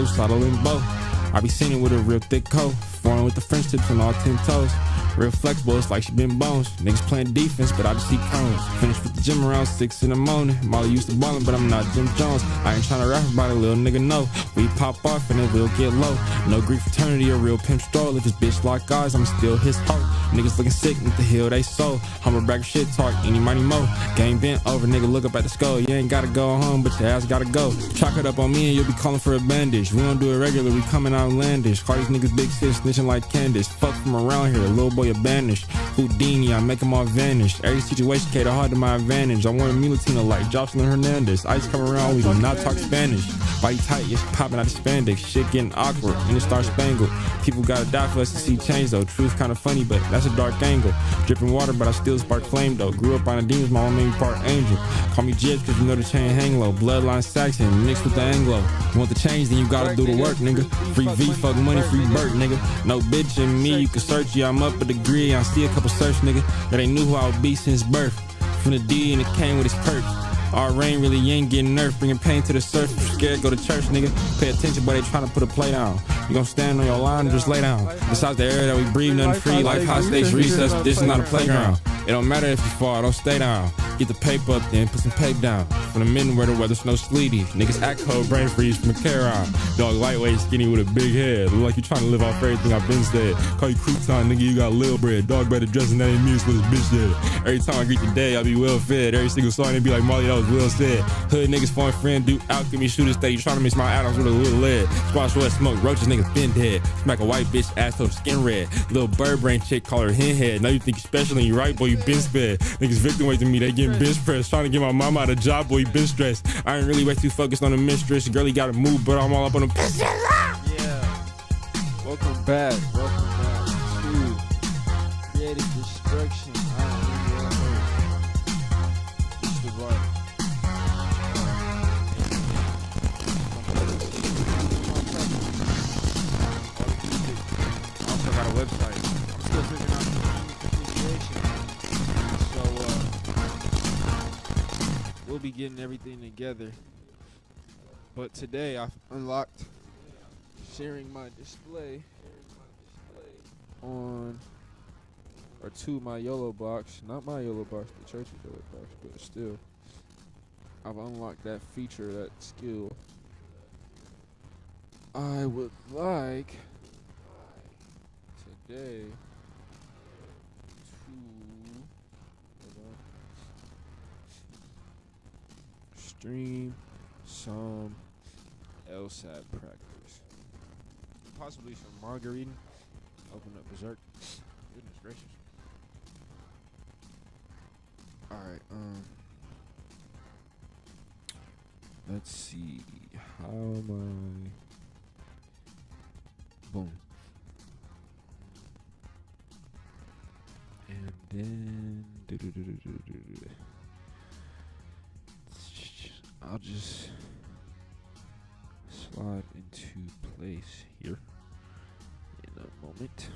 close, out of limbo. I be singing with a real thick coat, foreign with the French tips on all 10 toes. Real flexible, it's like she been bones. Niggas playing defense, but I just see cones. Finished with the gym around 6 in the morning. Molly used to ballin', but I'm not Jim Jones. I ain't tryna rap about it, little nigga, no. We pop off and then we'll get low. No Greek fraternity or real pimp stroll. If this bitch lock eyes, I'm still his hoe. Niggas looking sick, need to heal they soul. Humble bragger shit talk, any money mo. Game bent over, nigga, look up at the skull. You ain't gotta go home, but your ass gotta go. Chalk it up on me and you'll be calling for a bandage. We don't do it regular, we coming outlandish. Call these niggas big sis, snitching like Candace. Fuck from around here, little boy a banished. Houdini, I make them all vanish. Every situation cater hard to my advantage. I want a Mulatina like Jocelyn Hernandez. Ice come around, we do not talk Spanish. Body tight, yes, popping out of spandex. Shit getting awkward, and it starts spangled. People gotta die for us to see change though. Truth kinda funny, but that's a dark angle. Dripping water, but I still spark flame though. Grew up on the demons, my mom made me part angel. Call me Jibs, cause you know the chain hang low. Bloodline Saxon, mixed with the Anglo. Want the change, then you gotta do the work, nigga. Free V, fuck money, free Burt, nigga. No bitch in me, you can search, yeah, I'm up a degree. I see a couple search, nigga, that ain't knew who I would be since birth. From the D and it came with its perks. Our rain really ain't getting nerfed, bringing pain to the surface. If you're scared, go to church, nigga. Pay attention, but they trying to put a play down. You gon' stand on your line and just lay down. Besides the air that we breathe, nothing free. Like high stakes recess, this is not a playground. It don't matter if you fall, don't stay down. Get the paper up then, put some paper down. From the men where the weather's no sleety. Niggas act cold, brain freeze from the carry-on. Dog lightweight, skinny with a big head. Look like you trying to live off everything I've been said. Call you crouton, nigga, you got little bread. Dog better dressing that ain't me, it's what this bitch did. Every time I greet the day, I be well fed. Every single song, they be like, Molly, that was well said. Hood niggas, foreign friend, do alchemy, shooters steady. Trying to mix my atoms with a little lead. Squash wet smoke, roaches, niggas been dead. Smack a white bitch, ass to skin red. Little bird brain chick, call her hen head. Now you think you special and you right, boy, you been sped. Niggas victim weight to me, they getting bench pressed. Trying to get my mama out of job, boy, you been stressed. I ain't really way too focused on the mistress. Girlie gotta move, but I'm all up on the business. Yeah. Welcome back to Creative Destruction. I am your host, Mr. Bart. I also got a website. I'm still figuring out the configuration. So we'll be getting everything together. But today I've unlocked sharing my display on or to my YOLO box. Not my YOLO box, the church's YOLO box, but still. I've unlocked that feature, that skill. I would like today to stream some LSAT practice. Possibly some margarita. Open up Berserk. Goodness gracious. Alright, let's see. How am I? Boom. And then I'll just slide into place here in a moment.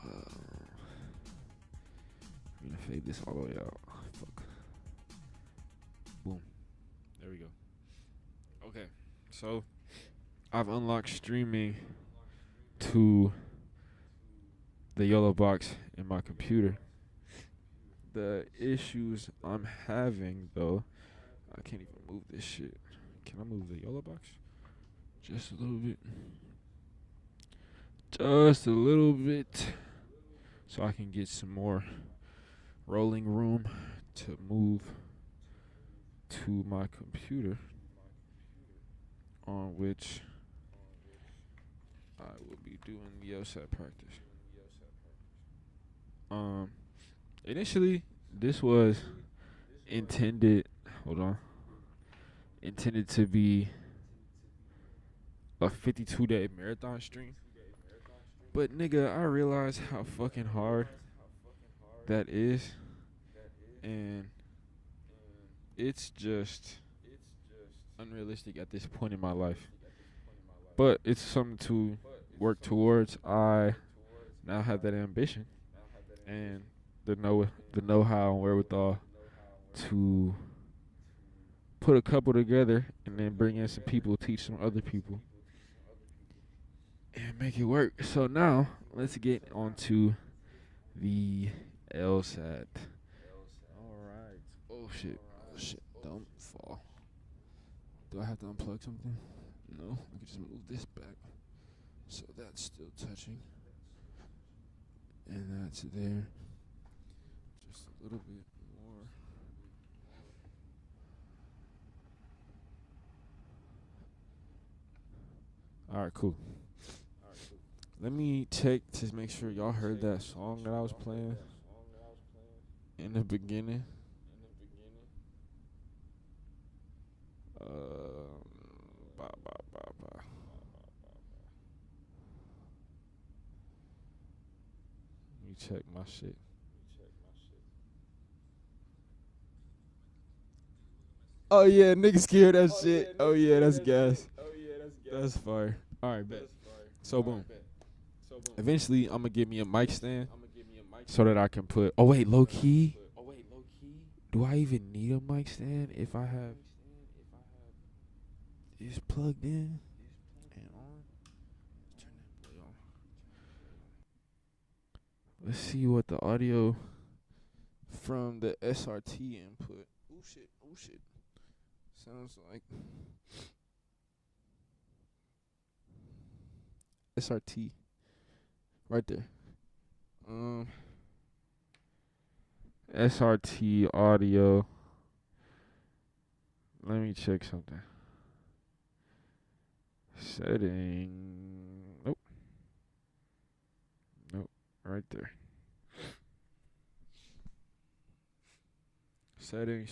I'm gonna fade this all the way out. Fuck. Boom. There we go. Okay, so I've unlocked streaming to the YOLO box in my computer. The issues I'm having though, I can't even move this shit. Can I move the YOLO box? Just a little bit. Just a little bit. So I can get some more rolling room to move to my computer on which I will be doing the LSAT practice. Initially, this was intended to be a 52-day marathon stream. But nigga, I realized how fucking hard that is. And it's just unrealistic at this point in my life. But it's something to work towards. I now have that ambition and the know-how and wherewithal to put a couple together and then bring in some people, teach some other people, and make it work. So now let's get on to the LSAT. All right. Oh shit. Oh shit. Don't fall. Do I have to unplug something? No. I can just move this back. So that's still touching. And that's there. Just a little bit more. Alright, cool. Let me check to make sure y'all heard that song that I was playing in the beginning. Ba, ba, ba, ba. Let me check my shit. Oh yeah, niggas scared that shit. Oh yeah, that's gas. That's fire. Alright, bet. So boom. Eventually, I'm gonna get me a mic stand so that I can put. Oh wait, low key. Do I even need a mic stand if I have this plugged in and on? Turn that boy on. Let's see what the audio from the SRT input. Oh shit! Oh shit! Sounds like SRT right there. SRT audio. Let me check something. Setting. Nope. Nope. Right there. Settings.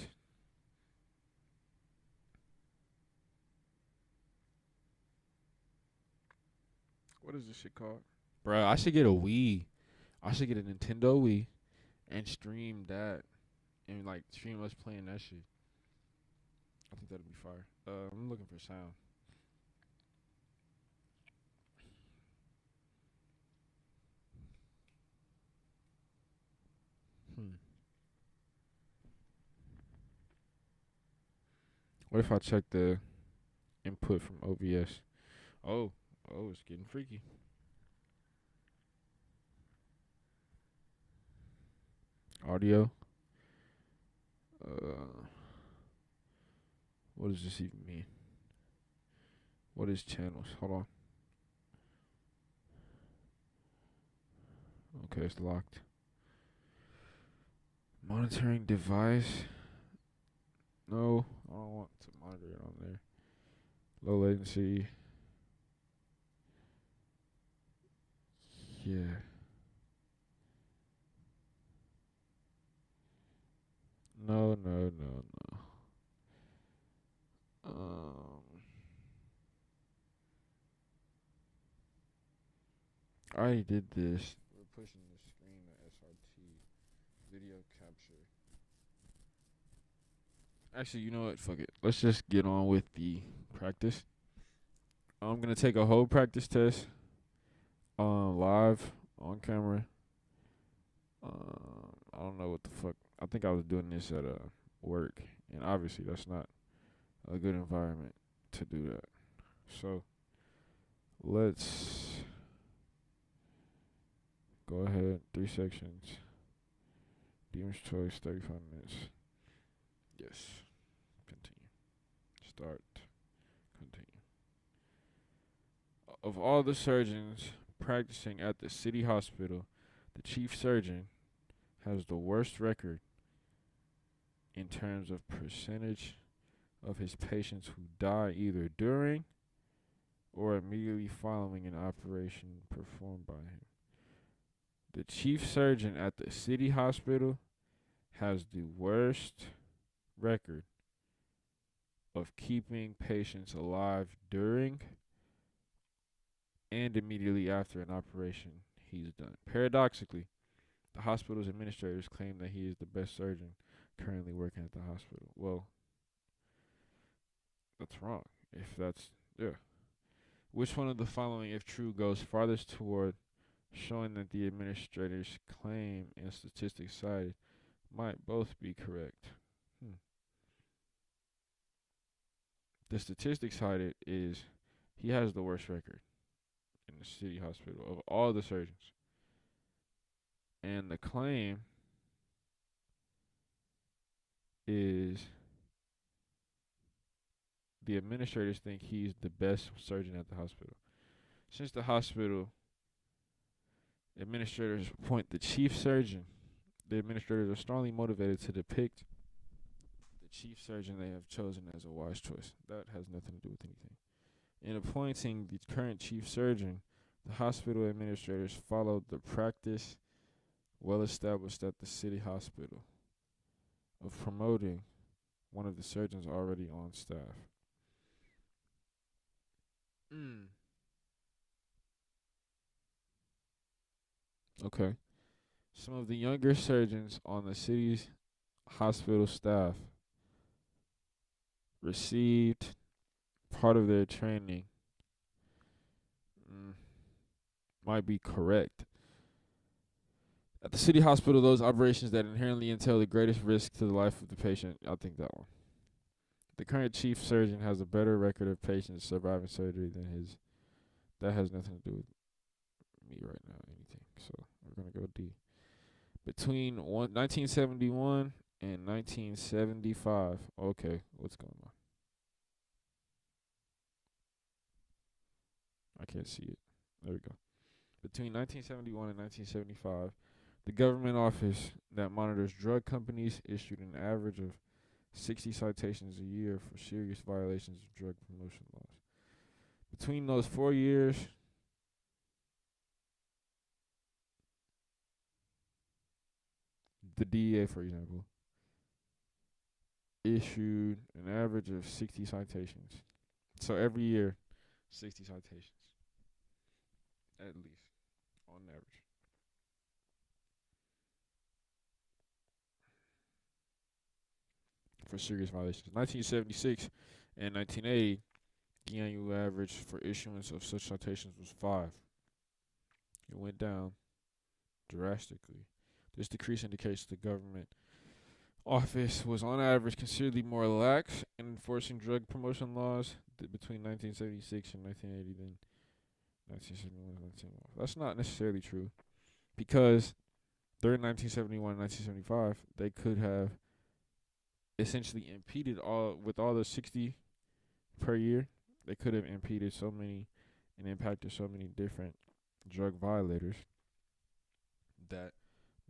What is this shit called? Bruh, I should get a Wii. I should get a Nintendo Wii and stream that. And like stream us playing that shit. I think that'd be fire. I'm looking for sound. What if I check the input from OBS? Oh, it's getting freaky. Audio. What does this even mean? What is channels? Hold on. Okay, it's locked. Monitoring device. No, I don't want to monitor it on there. Low latency. Yeah. No. I already did this. We're pushing the screen to SRT video capture. Actually, you know what? Fuck it. Let's just get on with the practice. I'm gonna take a whole practice test, live on camera. I don't know what the fuck. I think I was doing this at work, and obviously that's not a good environment to do that. So let's go ahead. 3 sections. Demon's choice. 35 minutes. Yes. Continue. Start. Continue. Of all the surgeons practicing at the city hospital, the chief surgeon has the worst record in terms of percentage of his patients who die either during or immediately following an operation performed by him. The chief surgeon at the city hospital has the worst record of keeping patients alive during and immediately after an operation he's done. Paradoxically, the hospital's administrators claim that he is the best surgeon currently working at the hospital. Well, that's wrong. If that's, yeah. Which one of the following, if true, goes farthest toward showing that the administrator's claim and statistics cited might both be correct? the statistics cited is he has the worst record in the city hospital of all the surgeons. And the claim is the administrators think he's the best surgeon at the hospital. Since the hospital administrators appoint the chief surgeon, the administrators are strongly motivated to depict the chief surgeon they have chosen as a wise choice. That has nothing to do with anything. In appointing the current chief surgeon, the hospital administrators followed the practice well established at the city hospital of promoting one of the surgeons already on staff. Okay. Some of the younger surgeons on the city's hospital staff received part of their training. Might be correct. At the city hospital, those operations that inherently entail the greatest risk to the life of the patient. I'll think that one. The current chief surgeon has a better record of patients surviving surgery than his. That has nothing to do with me right now, anything. So we're going to go D. Between 1971 and 1975. Okay, what's going on? I can't see it. There we go. Between 1971 and 1975, the government office that monitors drug companies issued an average of 60 citations a year for serious violations of drug promotion laws. Between those 4 years, the DEA, for example, issued an average of 60 citations. So every year, 60 citations. At least, on average. For serious violations. 1976 and 1980, the annual average for issuance of such citations was 5. It went down drastically. This decrease indicates the government office was on average considerably more lax in enforcing drug promotion laws between 1976 and 1980 than 1971 and 1971. That's not necessarily true, because during 1971 and 1975, they could have essentially impeded all the 60 per year. They could have impeded so many and impacted so many different drug violators that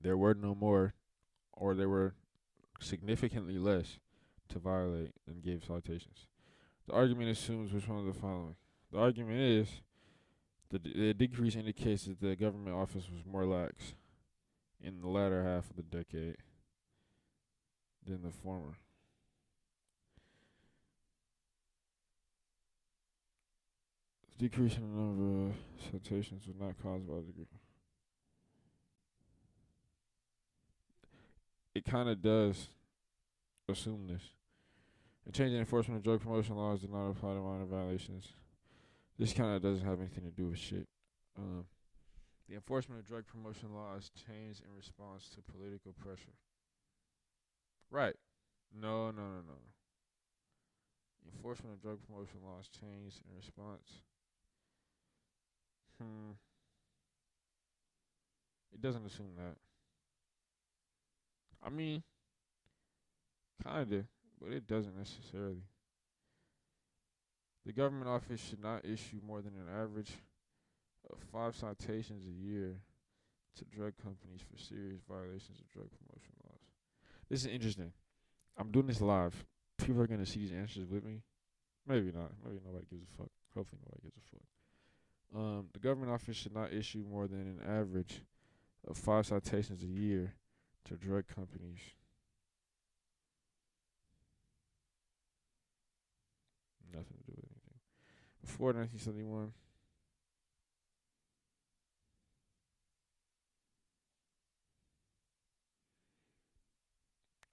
there were no more, or there were significantly less to violate and give citations. The argument assumes which one of the following. The argument is the decrease indicates that the government office was more lax in the latter half of the decade than the former. The decrease in the number of citations was not caused by the degree. It kind of does assume this. A change in enforcement of drug promotion laws did not apply to minor violations. This kind of doesn't have anything to do with shit. The enforcement of drug promotion laws changed in response to political pressure. Right. No. Enforcement of drug promotion laws changed in response. It doesn't assume that. I mean, kinda, but it doesn't necessarily. The government office should not issue more than an average of 5 citations a year to drug companies for serious violations of drug promotion laws. This is interesting. I'm doing this live. People are going to see these answers with me. Maybe not. Maybe nobody gives a fuck. Hopefully nobody gives a fuck. The government office should not issue more than an average of 5 citations a year to drug companies. Nothing to do with anything. Before 1971,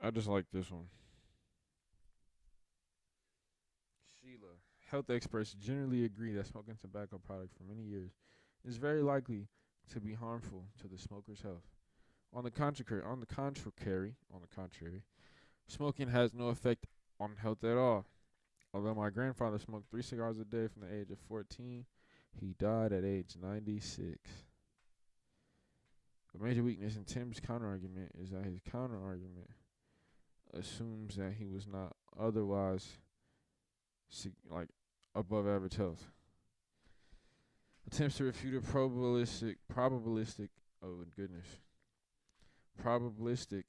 I just like this one. Sheila. Health experts generally agree that smoking tobacco products for many years is very likely to be harmful to the smoker's health. On the contrary, smoking has no effect on health at all. Although my grandfather smoked 3 cigars a day from the age of 14, he died at age 96. A major weakness in Tim's counterargument is that his counterargument assumes that he was not otherwise like above average health. Attempts to refute a probabilistic, oh goodness, probabilistic.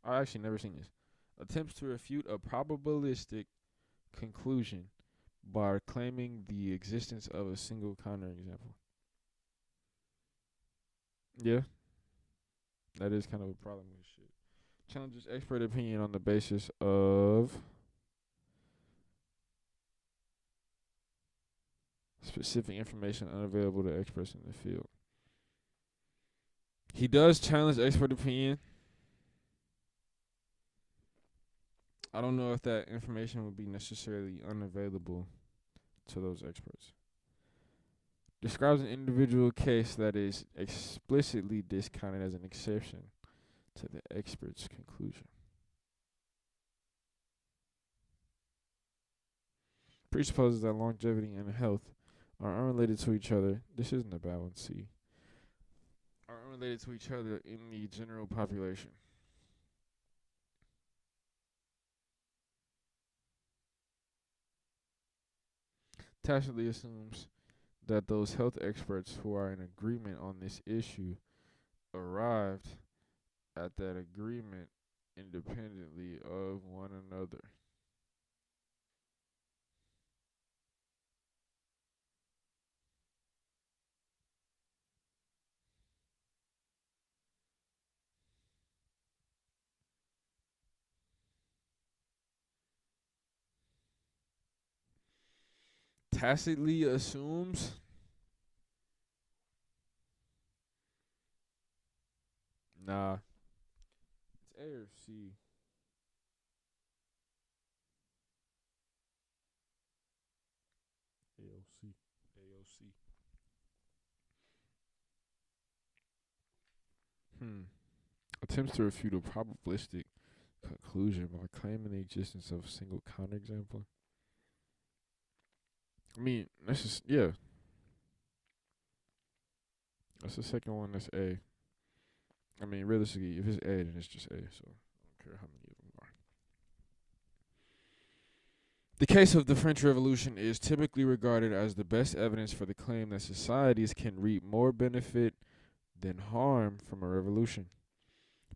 I actually never seen this. Attempts to refute a probabilistic conclusion by claiming the existence of a single counterexample. Yeah, that is kind of a problem with shit. Challenges expert opinion on the basis of specific information unavailable to experts in the field. He does challenge expert opinion. I don't know if that information would be necessarily unavailable to those experts. Describes an individual case that is explicitly discounted as an exception to the expert's conclusion. Presupposes that longevity and health are unrelated to each other. This isn't a bad one, C. Are unrelated to each other in the general population. Tacitly assumes that those health experts who are in agreement on this issue arrived at that agreement independently of one another. Tacitly assumes. Nah. It's A or C. AOC. AOC. Attempts to refute a probabilistic conclusion by claiming the existence of a single counterexample. I mean, that's just, yeah. That's the second one, that's A. I mean, realistically, if it's A, then it's just A, so I don't care how many of them are. The case of the French Revolution is typically regarded as the best evidence for the claim that societies can reap more benefit than harm from a revolution.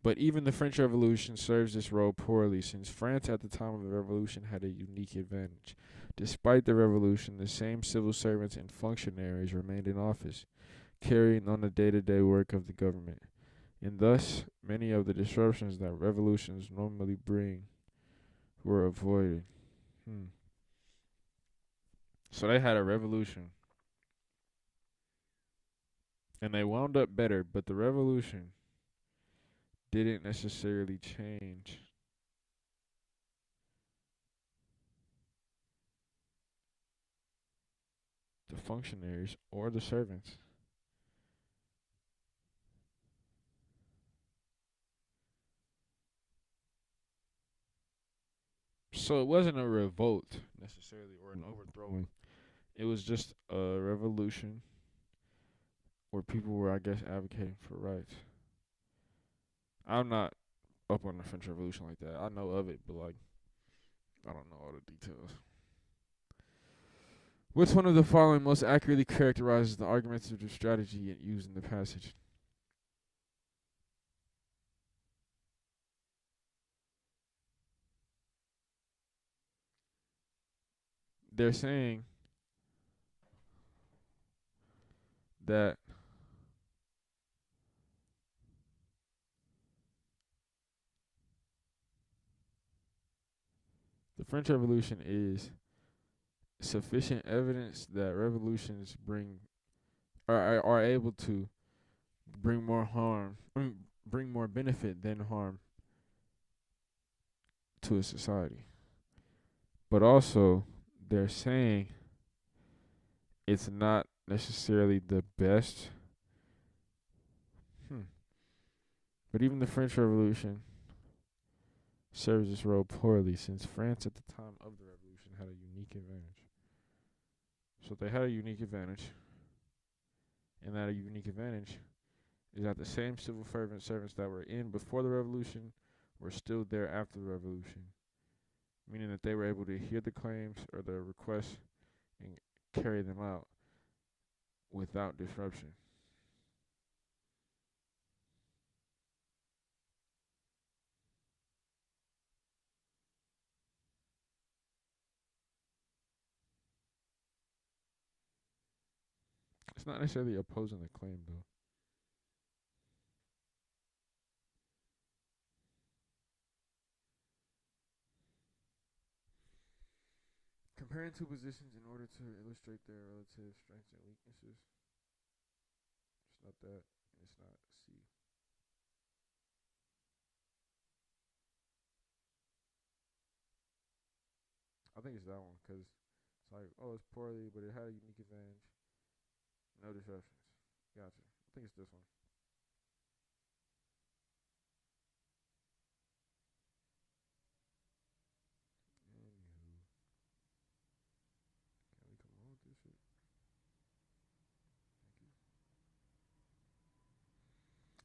But even the French Revolution serves this role poorly, since France at the time of the Revolution had a unique advantage. Despite the Revolution, the same civil servants and functionaries remained in office, carrying on the day-to-day work of the government. And thus, many of the disruptions that revolutions normally bring were avoided. So they had a revolution. And they wound up better, but the revolution didn't necessarily change the functionaries or the servants. So it wasn't a revolt necessarily or an overthrowing. It was just a revolution where people were, I guess, advocating for rights. I'm not up on the French Revolution like that. I know of it, but like, I don't know all the details. Which one of the following most accurately characterizes the argumentative strategy used in the passage? They're saying that the French Revolution is sufficient evidence that revolutions are able to bring more harm, bring more benefit than harm to a society. But also, they're saying it's not necessarily the best. But even the French Revolution serves this role poorly, since France at the time of the revolution had a unique advantage. So they had a unique advantage, and that a unique advantage is that the same civil servants that were in before the revolution were still there after the revolution, meaning that they were able to hear the claims or the requests and carry them out without disruption. It's not necessarily opposing the claim, though. Comparing two positions in order to illustrate their relative strengths and weaknesses. It's not that, and it's not C. I think it's that one because it's like, oh, it's poorly, but it had a unique advantage. No disruptions. Gotcha. I think it's this one. Anywho, can we come on with this shit? Thank you.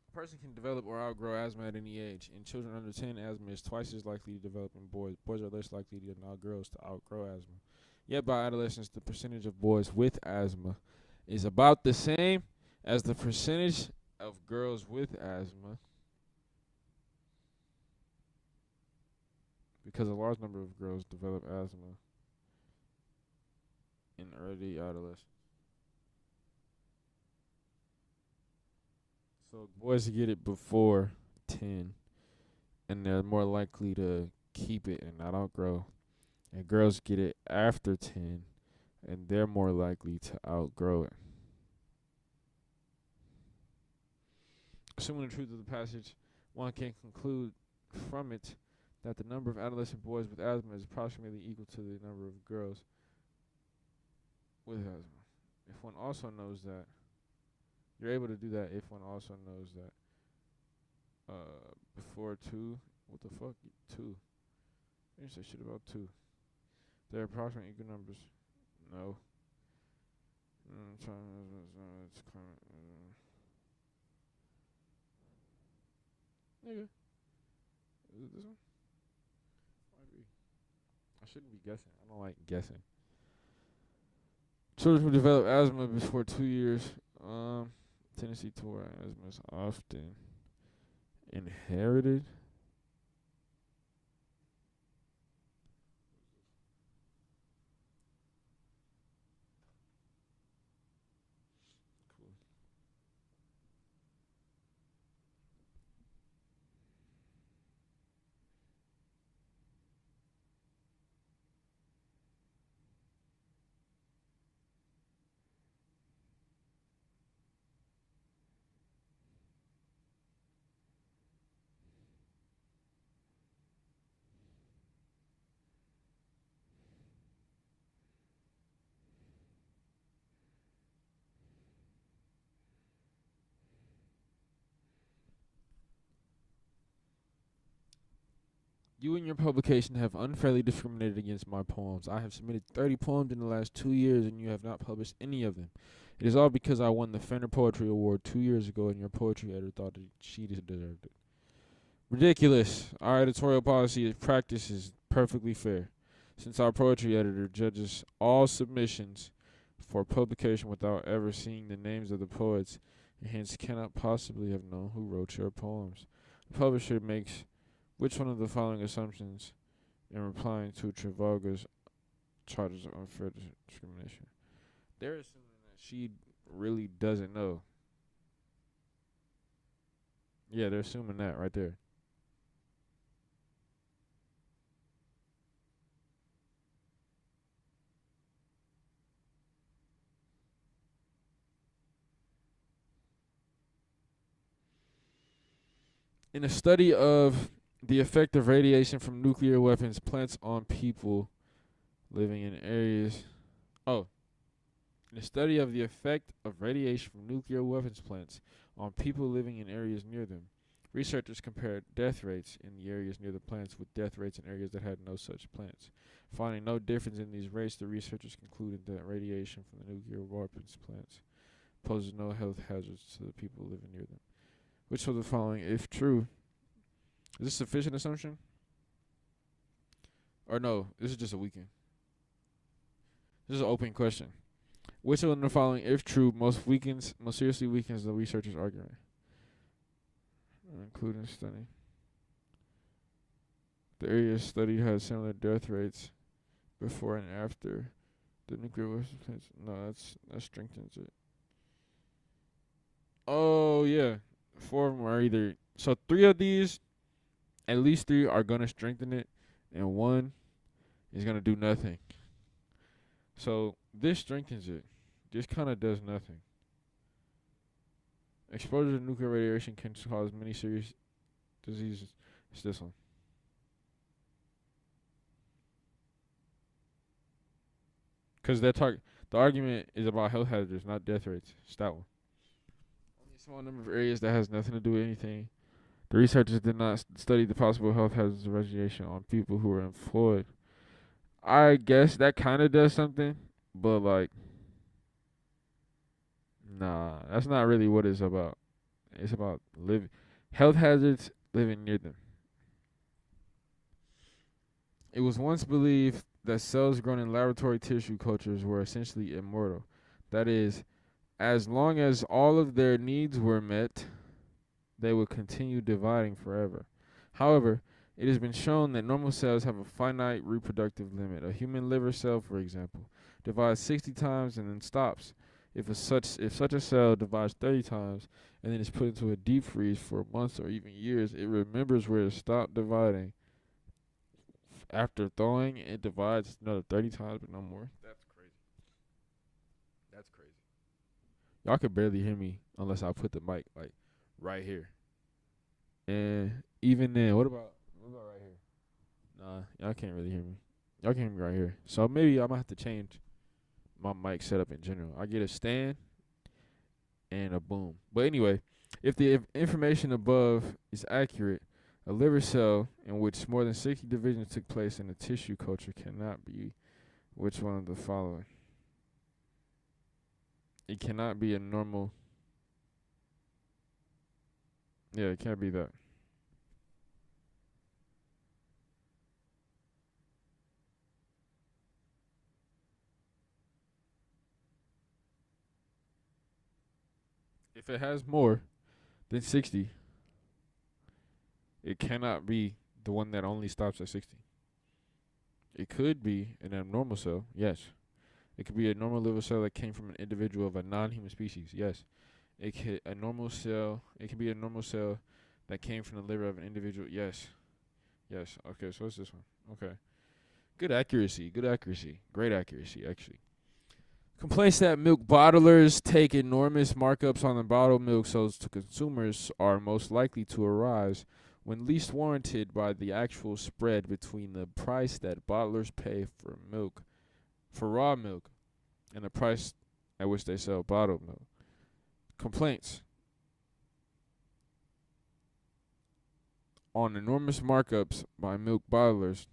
A person can develop or outgrow asthma at any age. In children under 10, asthma is twice as likely to develop in boys. Boys are less likely than all girls to outgrow asthma. Yet by adolescence, the percentage of boys with asthma is about the same as the percentage of girls with asthma, because a large number of girls develop asthma in early adolescence. So boys get it before 10, and they're more likely to keep it and not outgrow. And girls get it after 10, and they're more likely to outgrow it. Assuming the truth of the passage, one can conclude from it that the number of adolescent boys with asthma is approximately equal to the number of girls with asthma. If one also knows that, you're able to do that if one also knows that before 2, what the fuck? 2. I didn't say shit about 2. They're approximately equal numbers. No. It's nigga. Is it this one? Might be. I shouldn't be guessing. I don't like guessing. Children who develop asthma before 2 years, tendency toward asthma is often inherited. Cool. You and your publication have unfairly discriminated against my poems. I have submitted 30 poems in the last 2 years, and you have not published any of them. It is all because I won the Fender Poetry Award 2 years ago, and your poetry editor thought that she deserved it. Ridiculous. Our editorial policy of practice is perfectly fair, since our poetry editor judges all submissions for publication without ever seeing the names of the poets, and hence cannot possibly have known who wrote your poems. The publisher makes which one of the following assumptions in replying to Travaga's charges of unfair discrimination? They're assuming that she really doesn't know. Yeah, they're assuming that right there. In a study of the effect of radiation from nuclear weapons plants on people living in areas. Oh, in a study of the effect of radiation from nuclear weapons plants on people living in areas near them, Researchers compared death rates in the areas near the plants with death rates in areas that had no such plants. Finding no difference in these rates, the researchers concluded that radiation from the nuclear weapons plants poses no health hazards to the people living near them. Which of the following, if true, is this sufficient assumption? Or no, this is just a weekend. This is an open question. Which of the following, if true, most seriously weakens the researcher's argument? Including study. The area studied had similar death rates before and after the nuclear weapons plants. No, that strengthens it. Oh yeah, 4 of them are either. So 3 of these, at least 3 are gonna strengthen it, and 1 is gonna do nothing. So this strengthens it. This kind of does nothing. Exposure to nuclear radiation can cause many serious diseases. It's this one. Because the argument is about health hazards, not death rates. It's that one. Only a small number of areas that has nothing to do with anything. The researchers did not study the possible health hazards of radiation on people who were employed. I guess that kind of does something, but like, nah, that's not really what it's about. It's about health hazards, living near them. It was once believed that cells grown in laboratory tissue cultures were essentially immortal. That is, as long as all of their needs were met, they would continue dividing forever. However, it has been shown that normal cells have a finite reproductive limit. A human liver cell, for example, divides 60 times and then stops. If such a cell divides 30 times and then is put into a deep freeze for months or even years, it remembers where it stopped dividing. After thawing, it divides another 30 times, but no more. That's crazy. That's crazy. Y'all could barely hear me unless I put the mic like right here. And even then, what about right here? Nah, y'all can't really hear me. Y'all can hear me right here. So maybe I'm gonna have to change my mic setup in general. I get a stand and a boom. But anyway, if the information above is accurate, a liver cell in which more than 60 divisions took place in a tissue culture cannot be which one of the following? It cannot be a normal. Yeah, it can't be that. If it has more than 60, it cannot be the one that only stops at 60. It could be an abnormal cell, yes. It could be a normal liver cell that came from an individual of a non-human species, yes. It could be a normal cell that came from the liver of an individual, yes. Yes, okay, so what's this one? Okay. Good accuracy, great accuracy, actually. Complaints that milk bottlers take enormous markups on the bottled milk sold to consumers are most likely to arise when least warranted by the actual spread between the price that bottlers pay for raw milk, and the price at which they sell bottled milk. Complaints on enormous markups by milk bottlers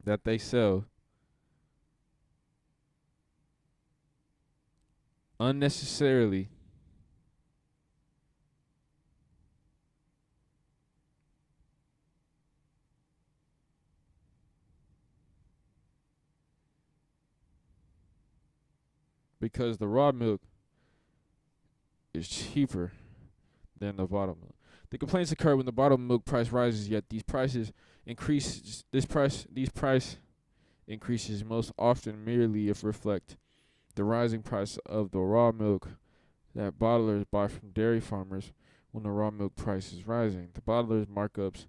that they sell unnecessarily because the raw milk is cheaper than the bottled milk. The complaints occur when the bottled milk price rises, yet these price increases most often merely reflect the rising price of the raw milk that bottlers buy from dairy farmers when the raw milk price is rising. The bottlers' markups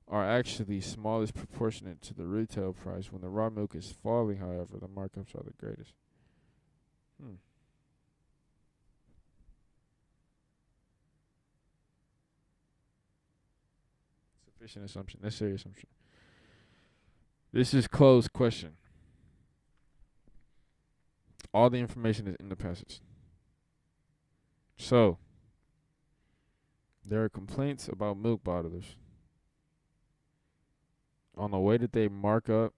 are actually smallest proportionate to the retail price. When the raw milk is falling, however, the markups are the greatest. Sufficient assumption. Necessary assumption. This is closed question. All the information is in the passage. So, There are complaints about milk bottlers on the way that they mark up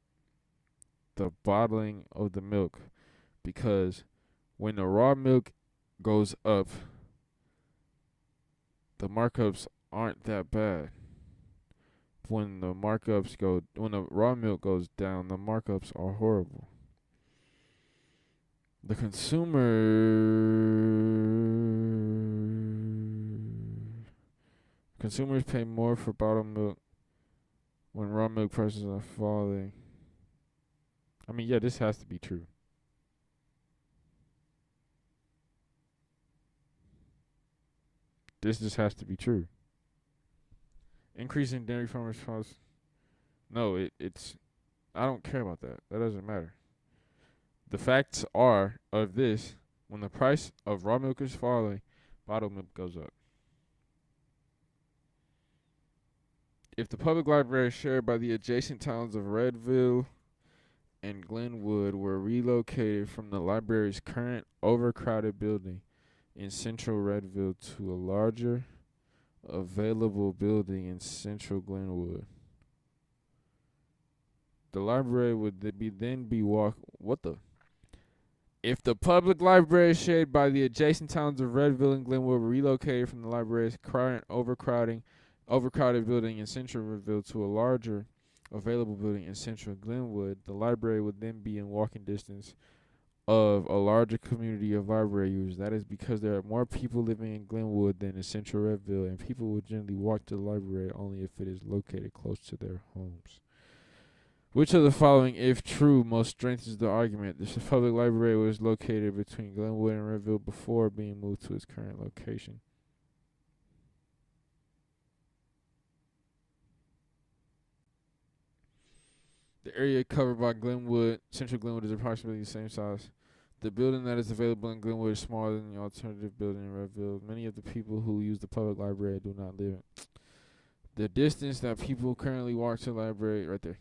the bottling of the milk, because when the raw milk goes up, the markups aren't that bad. When the raw milk goes down, the markups are horrible. The consumers pay more for bottled milk when raw milk prices are falling. I mean, yeah, this has to be true. This just has to be true. Increasing dairy farmers' costs. No, it's. I don't care about that. That doesn't matter. The facts are of this: when the price of raw milk is falling, bottled milk goes up. If the public library shared by the adjacent towns of Redville and Glenwood were relocated from the library's current overcrowded building in central Redville to a larger available building in central Glenwood, the library would If the public library shared by the adjacent towns of Redville and Glenwood were relocated from the library's current overcrowded building in central Redville to a larger available building in central Glenwood, the library would then be in walking distance of a larger community of library users. That is because there are more people living in Glenwood than in central Redville, and people would generally walk to the library only if it is located close to their homes. Which of the following, if true, most strengthens the argument? The public library was located between Glenwood and Redville before being moved to its current location. The area covered by Central Glenwood, is approximately the same size. The building that is available in Glenwood is smaller than the alternative building in Redville. Many of the people who use the public library do not live in. The distance that people currently walk to the library, right there.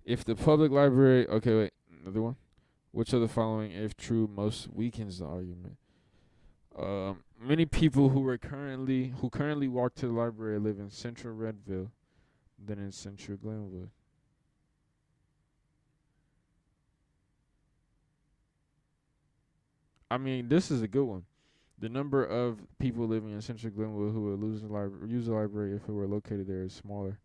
If the public library, okay, wait, another one. Which of the following, if true, most weakens the argument? Many people who currently walk to the library live in central Redville than in central Glenwood. I mean, this is a good one. The number of people living in central Glenwood who would use the library if it were located there is smaller.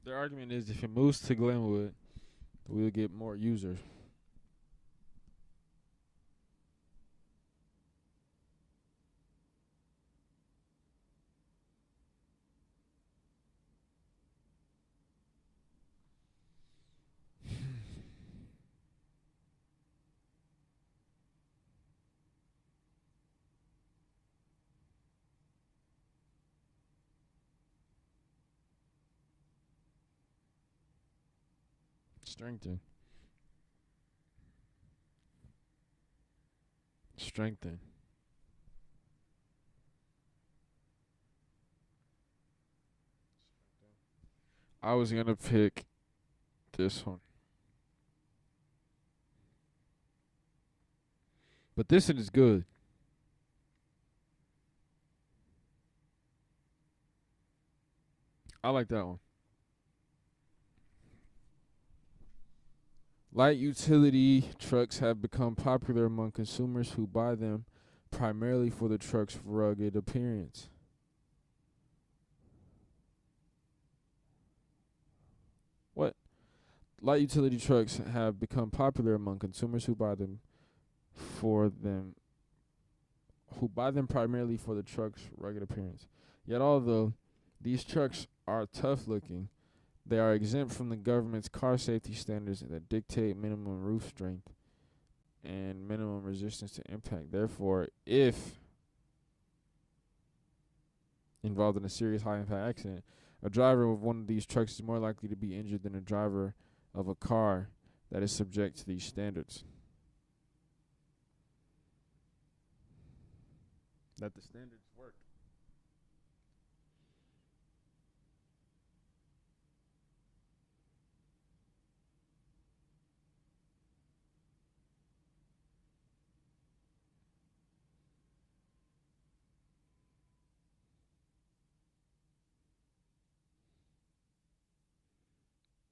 Their argument is if it moves to Glenwood, we'll get more users. Strengthen. Strengthen. I was gonna pick this one. But this one is good. I like that one. Light utility trucks have become popular among consumers who buy them primarily for the truck's rugged appearance. What? Light utility trucks have become popular among consumers who buy them primarily for the truck's rugged appearance. Yet although these trucks are tough looking, they are exempt from the government's car safety standards that dictate minimum roof strength and minimum resistance to impact. Therefore, if involved in a serious high impact accident, a driver of one of these trucks is more likely to be injured than a driver of a car that is subject to these standards. That the standards work.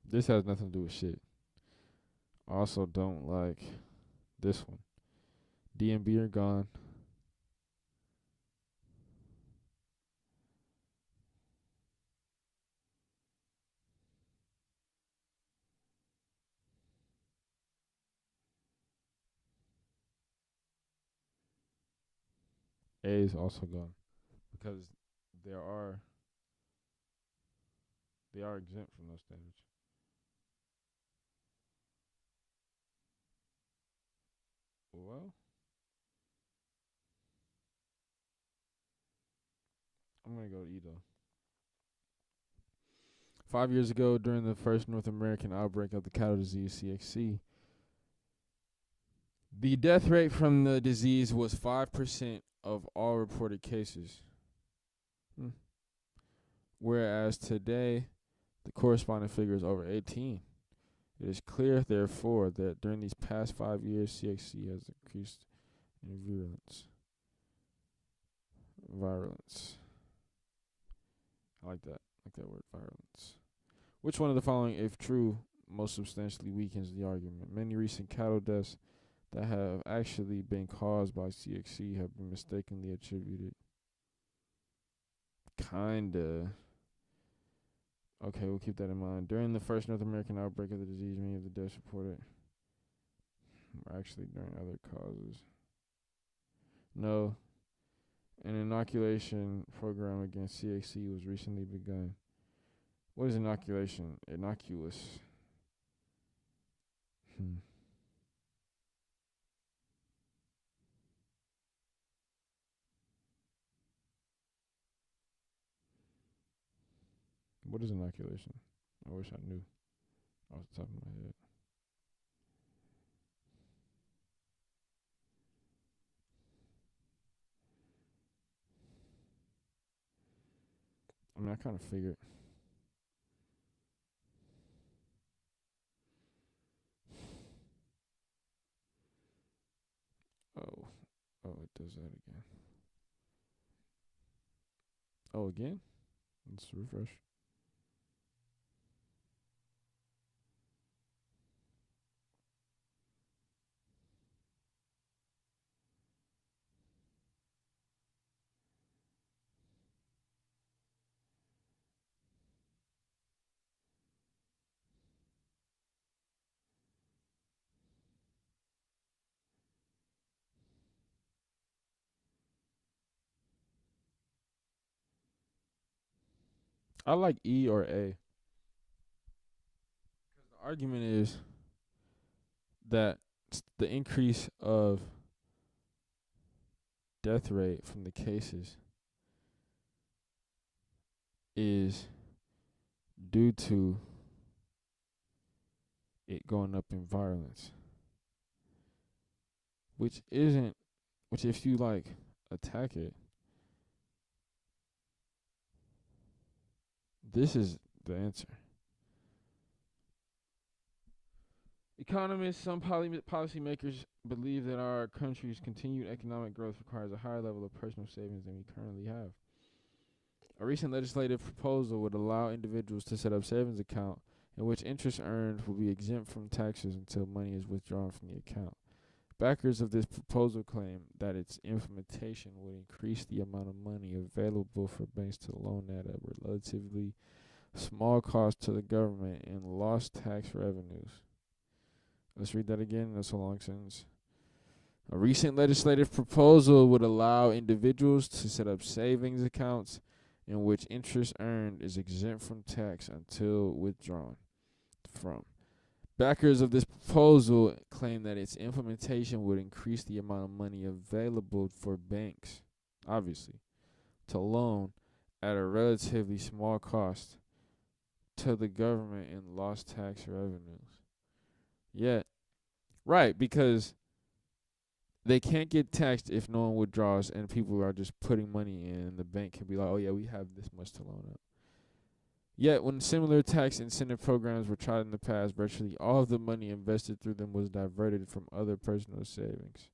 This has nothing to do with shit. Also, don't like this one. DMB are gone. A is also gone because there are they are exempt from those standards. Well, I'm gonna go to E though. 5 years ago, during the first North American outbreak of the cattle disease (CXC), the death rate from the disease was 5% of all reported cases. Whereas today, the corresponding figure is over 18. It is clear, therefore, that during these past 5 years, CXC has increased in virulence. I like that. I like that word, virulence. Which one of the following, if true, most substantially weakens the argument? Many recent cattle deaths that have actually been caused by CXC have been mistakenly attributed. Kinda. Okay, we'll keep that in mind. During the first North American outbreak of the disease, many of the deaths reported were actually during other causes. No. An inoculation program against CXC was recently begun. What is inoculation? Innocuous. What is inoculation? I wish I knew off the top of my head. I mean, I kind of figured. Oh, it does that again. Oh, again? Let's refresh. I like E or A. Because the argument is that the increase of death rate from the cases is due to it going up in violence. Which if you like attack it, this is the answer. Economists, some policymakers believe that our country's continued economic growth requires a higher level of personal savings than we currently have. A recent legislative proposal would allow individuals to set up savings account in which interest earned will be exempt from taxes until money is withdrawn from the account. Backers of this proposal claim that its implementation would increase the amount of money available for banks to loan at a relatively small cost to the government and lost tax revenues. Let's read that again. That's a long sentence. A recent legislative proposal would allow individuals to set up savings accounts in which interest earned is exempt from tax until withdrawn from. Backers of this proposal claim that its implementation would increase the amount of money available for banks, obviously, to loan at a relatively small cost to the government in lost tax revenues. Yet, right, because they can't get taxed if no one withdraws and people are just putting money in, and the bank can be like, oh, yeah, we have this much to loan out. Yet, when similar tax incentive programs were tried in the past, virtually all of the money invested through them was diverted from other personal savings.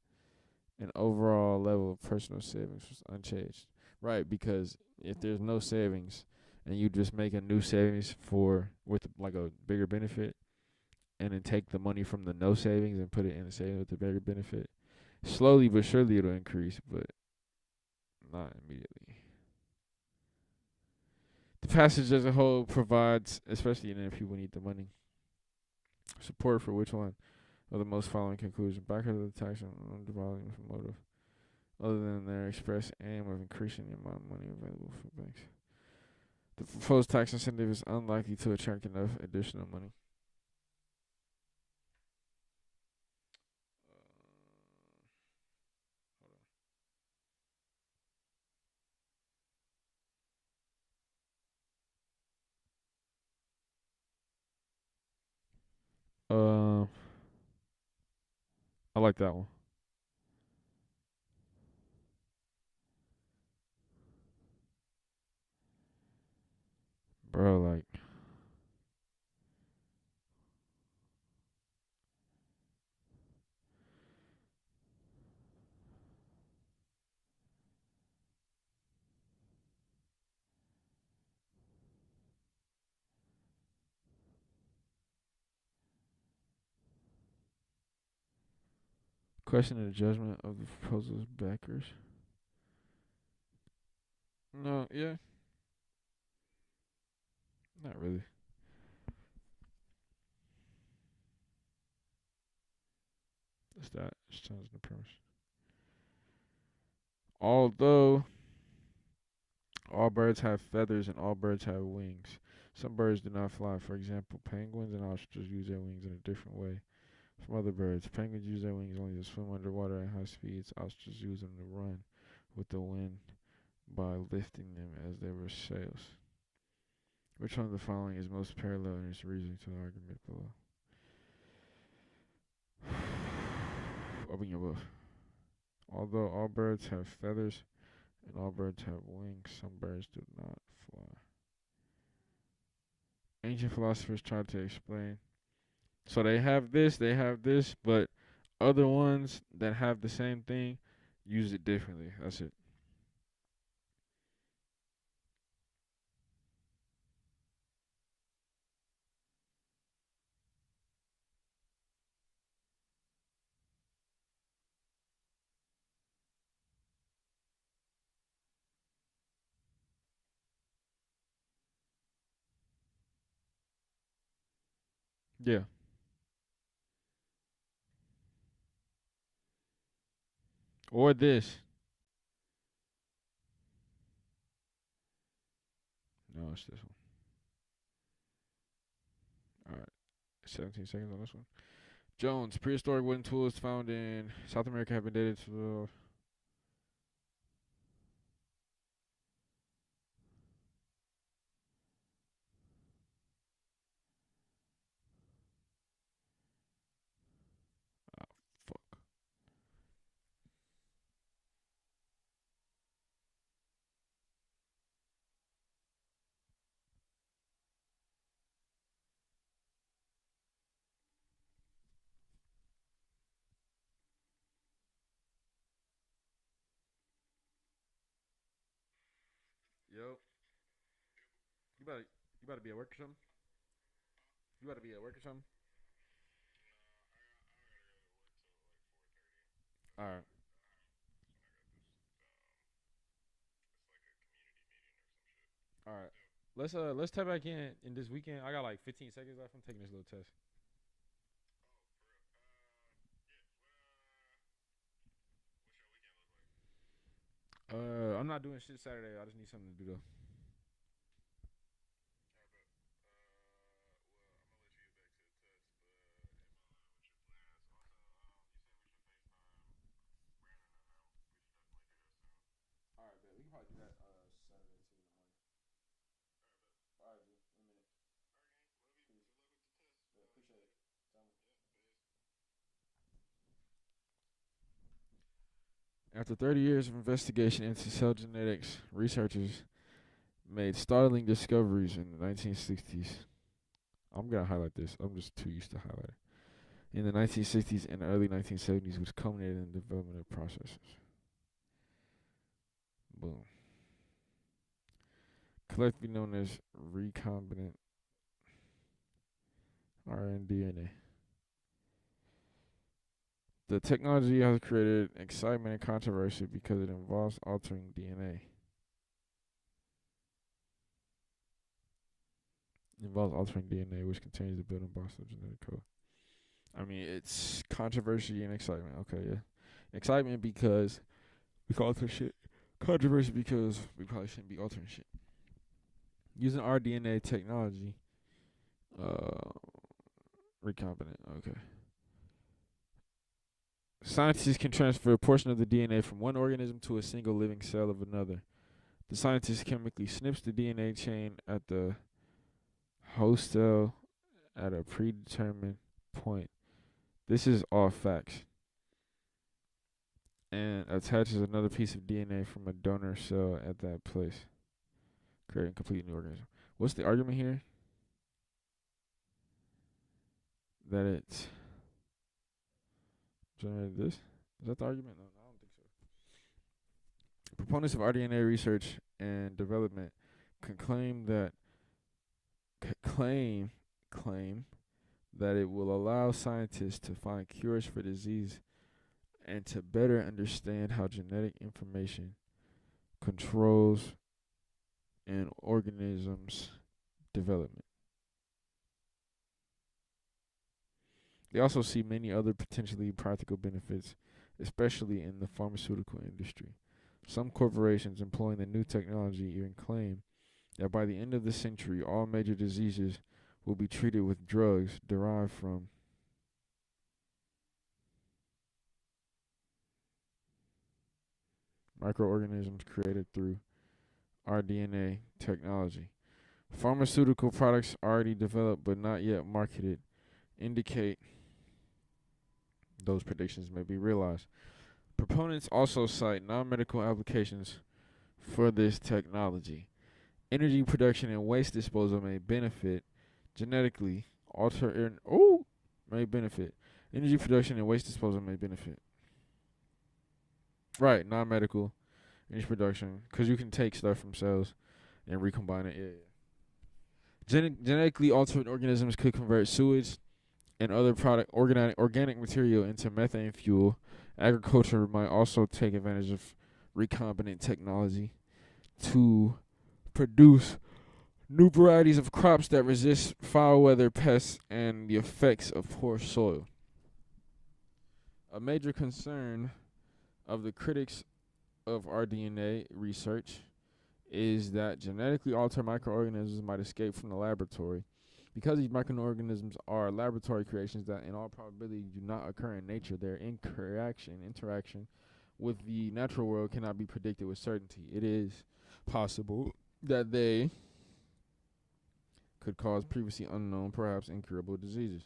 And overall level of personal savings was unchanged. Right, because if there's no savings and you just make a new savings with like a bigger benefit and then take the money from the no savings and put it in a savings with a bigger benefit, slowly but surely it'll increase, but not immediately. The passage as a whole provides, especially if people need the money, support for which one of the most following conclusions. Backers of the tax on the volume of motive, other than their express aim of increasing the amount of money available for banks. The proposed tax incentive is unlikely to attract enough additional money. Um, I like that one, bro. Like, question the judgment of the proposal's backers. No, yeah, not really. That's that. Just sounds the premise. Although all birds have feathers and all birds have wings, some birds do not fly. For example, penguins and ostriches use their wings in a different way from other birds. Penguins use their wings only to swim underwater at high speeds. Ostriches use them to run with the wind by lifting them as they were sails. Which one of the following is most parallel in its reasoning to the argument below? Open your book. Although all birds have feathers and all birds have wings, some birds do not fly. Ancient philosophers tried to explain. So they have this, but other ones that have the same thing use it differently. That's it. Yeah. Or this. No, it's this one. All right. 17 seconds on this one. Jones, prehistoric wooden tools found in South America have been dated to. Oh, fuck. Yo, you better be at work or something. You better be at work or something. All right. All right. Let's tap back in this weekend. I got like 15 seconds left. I'm taking this little test. I'm not doing shit Saturday. I just need something to do though. After 30 years of investigation into cell genetics, researchers made startling discoveries in the 1960s. I'm going to highlight this. I'm just too used to highlighting. In the 1960s and early 1970s, which culminated in the development of processors. Boom. Collectively known as recombinant rDNA. The technology has created excitement and controversy because it involves altering DNA. It involves altering DNA, which contains the building blocks of genetic code. I mean, it's controversy and excitement. Okay, yeah. Excitement because we can alter shit. Controversy because we probably shouldn't be altering shit. Using rDNA technology, recombinant. Okay. Scientists can transfer a portion of the DNA from one organism to a single living cell of another. The scientist chemically snips the DNA chain at the host cell at a predetermined point. This is all facts. And attaches another piece of DNA from a donor cell at that place, creating a complete new organism. What's the argument here? That it's generated this? Is that the argument? No, I don't think so. Proponents of rDNA research and development can claim that it will allow scientists to find cures for disease and to better understand how genetic information controls an organism's development. They also see many other potentially practical benefits, especially in the pharmaceutical industry. Some corporations employing the new technology even claim that by the end of the century, all major diseases will be treated with drugs derived from microorganisms created through rDNA technology. Pharmaceutical products already developed but not yet marketed indicate those predictions may be realized. Proponents also cite non-medical applications for this technology. Energy production and waste disposal may benefit genetically alter may benefit. Energy production and waste disposal may benefit. Right, non-medical energy production, because you can take stuff from cells and recombine it. Yeah. Genetically altered organisms could convert sewage and other organic material into methane fuel. Agriculture might also take advantage of recombinant technology to produce new varieties of crops that resist foul weather, pests, and the effects of poor soil. A major concern of the critics of rDNA research is that genetically altered microorganisms might escape from the laboratory. Because these microorganisms are laboratory creations that in all probability do not occur in nature, their interaction with the natural world cannot be predicted with certainty. It is possible that they could cause previously unknown, perhaps incurable diseases.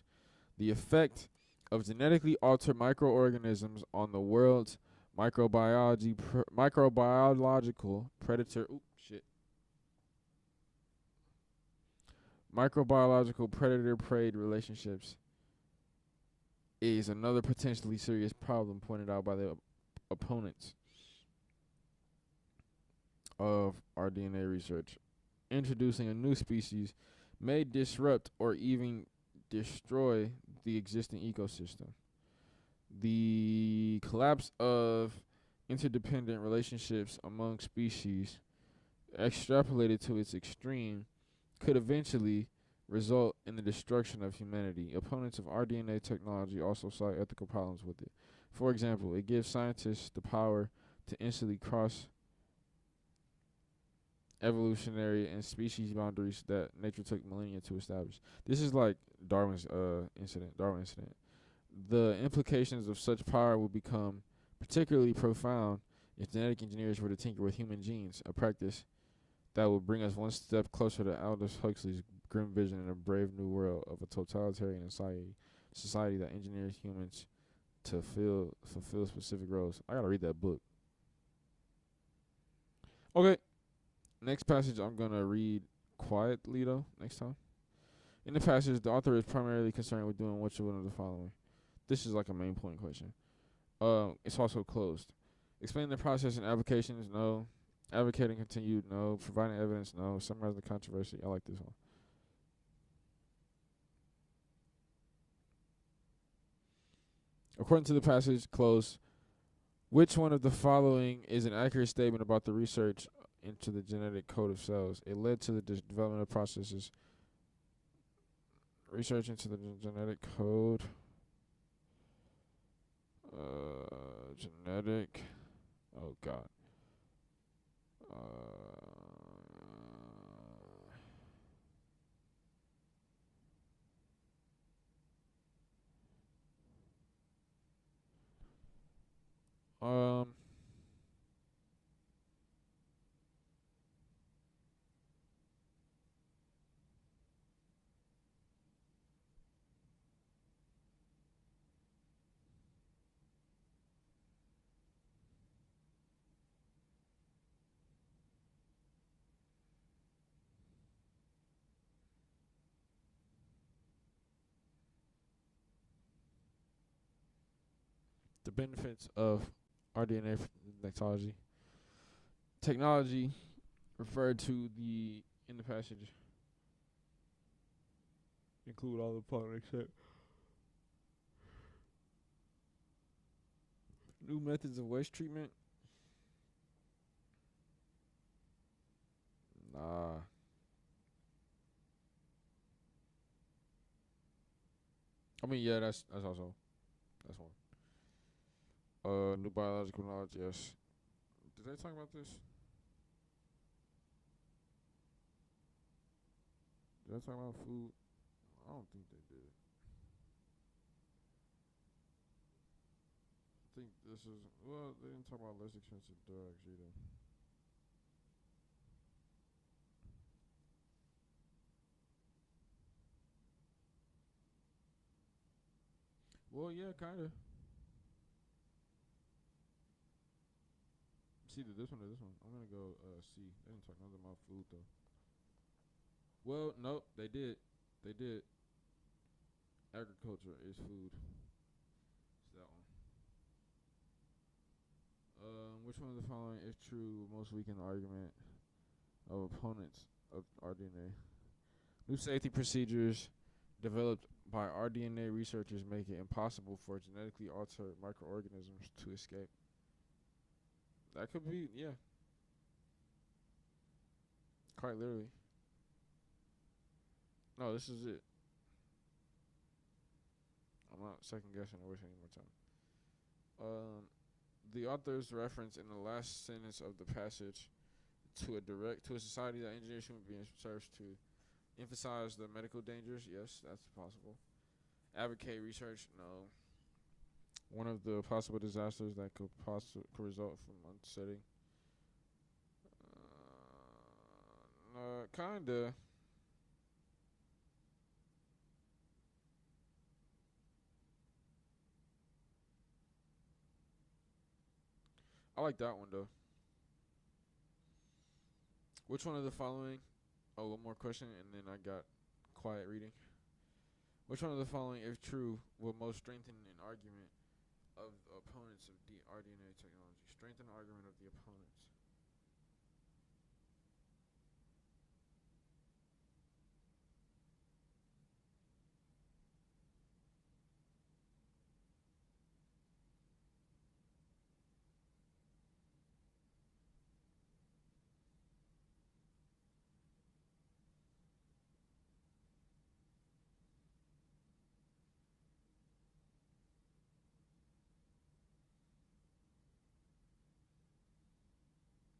The effect of genetically altered microorganisms on the world's microbiological predator-prey relationships is another potentially serious problem pointed out by the opponents of rDNA research. Introducing a new species may disrupt or even destroy the existing ecosystem. The collapse of interdependent relationships among species, extrapolated to its extreme, could eventually result in the destruction of humanity. Opponents of rDNA technology also cite ethical problems with it. For example, it gives scientists the power to instantly cross evolutionary and species boundaries that nature took millennia to establish. This is like Darwin incident. The implications of such power will become particularly profound if genetic engineers were to tinker with human genes, a practice that will bring us one step closer to Aldous Huxley's grim vision in a brave new world of a totalitarian society that engineers humans to fulfill specific roles. I gotta read that book. Okay. Next passage I'm gonna read quietly though. Next time. In the passage, the author is primarily concerned with doing which one of the following. This is like a main point question. It's also closed. Explain the process and applications, no. Advocating continued, no. Providing evidence, no. Summarizing the controversy. I like this one. According to the passage, close. Which one of the following is an accurate statement about the research into the genetic code of cells? It led to the development of processes. Research into the genetic code. Genetic. Oh God. Um. The benefits of rDNA technology. Technology referred to the in the passage include all the following except new methods of waste treatment. Nah. I mean, yeah, that's also that's one. New biological knowledge. Yes. Did they talk about this? Did I talk about food? I don't think they did. I think this is well. They didn't talk about less expensive drugs either. Well, yeah, kind of. It's either this one or this one. I'm gonna go C. They didn't talk nothing about food though. Well, nope, they did. They did. Agriculture is food. It's that one. Which one of the following is true? Most weaken the argument of opponents of rDNA. New safety procedures developed by rDNA researchers make it impossible for genetically altered microorganisms to escape. That could be, yeah, quite literally. No, this is it. I'm not second guessing or wasting any more time. The author's reference in the last sentence of the passage to a society that engineers human beings serves to emphasize the medical dangers. Yes, that's possible. Advocate research. No. One of the possible disasters that could result from unsetting. Kinda. I like that one though. Which one of the following? Oh, one more question, and then I got quiet reading. Which one of the following, if true, will most strengthen an argument of the opponents of the rDNA technology? Strengthen the argument of the opponents.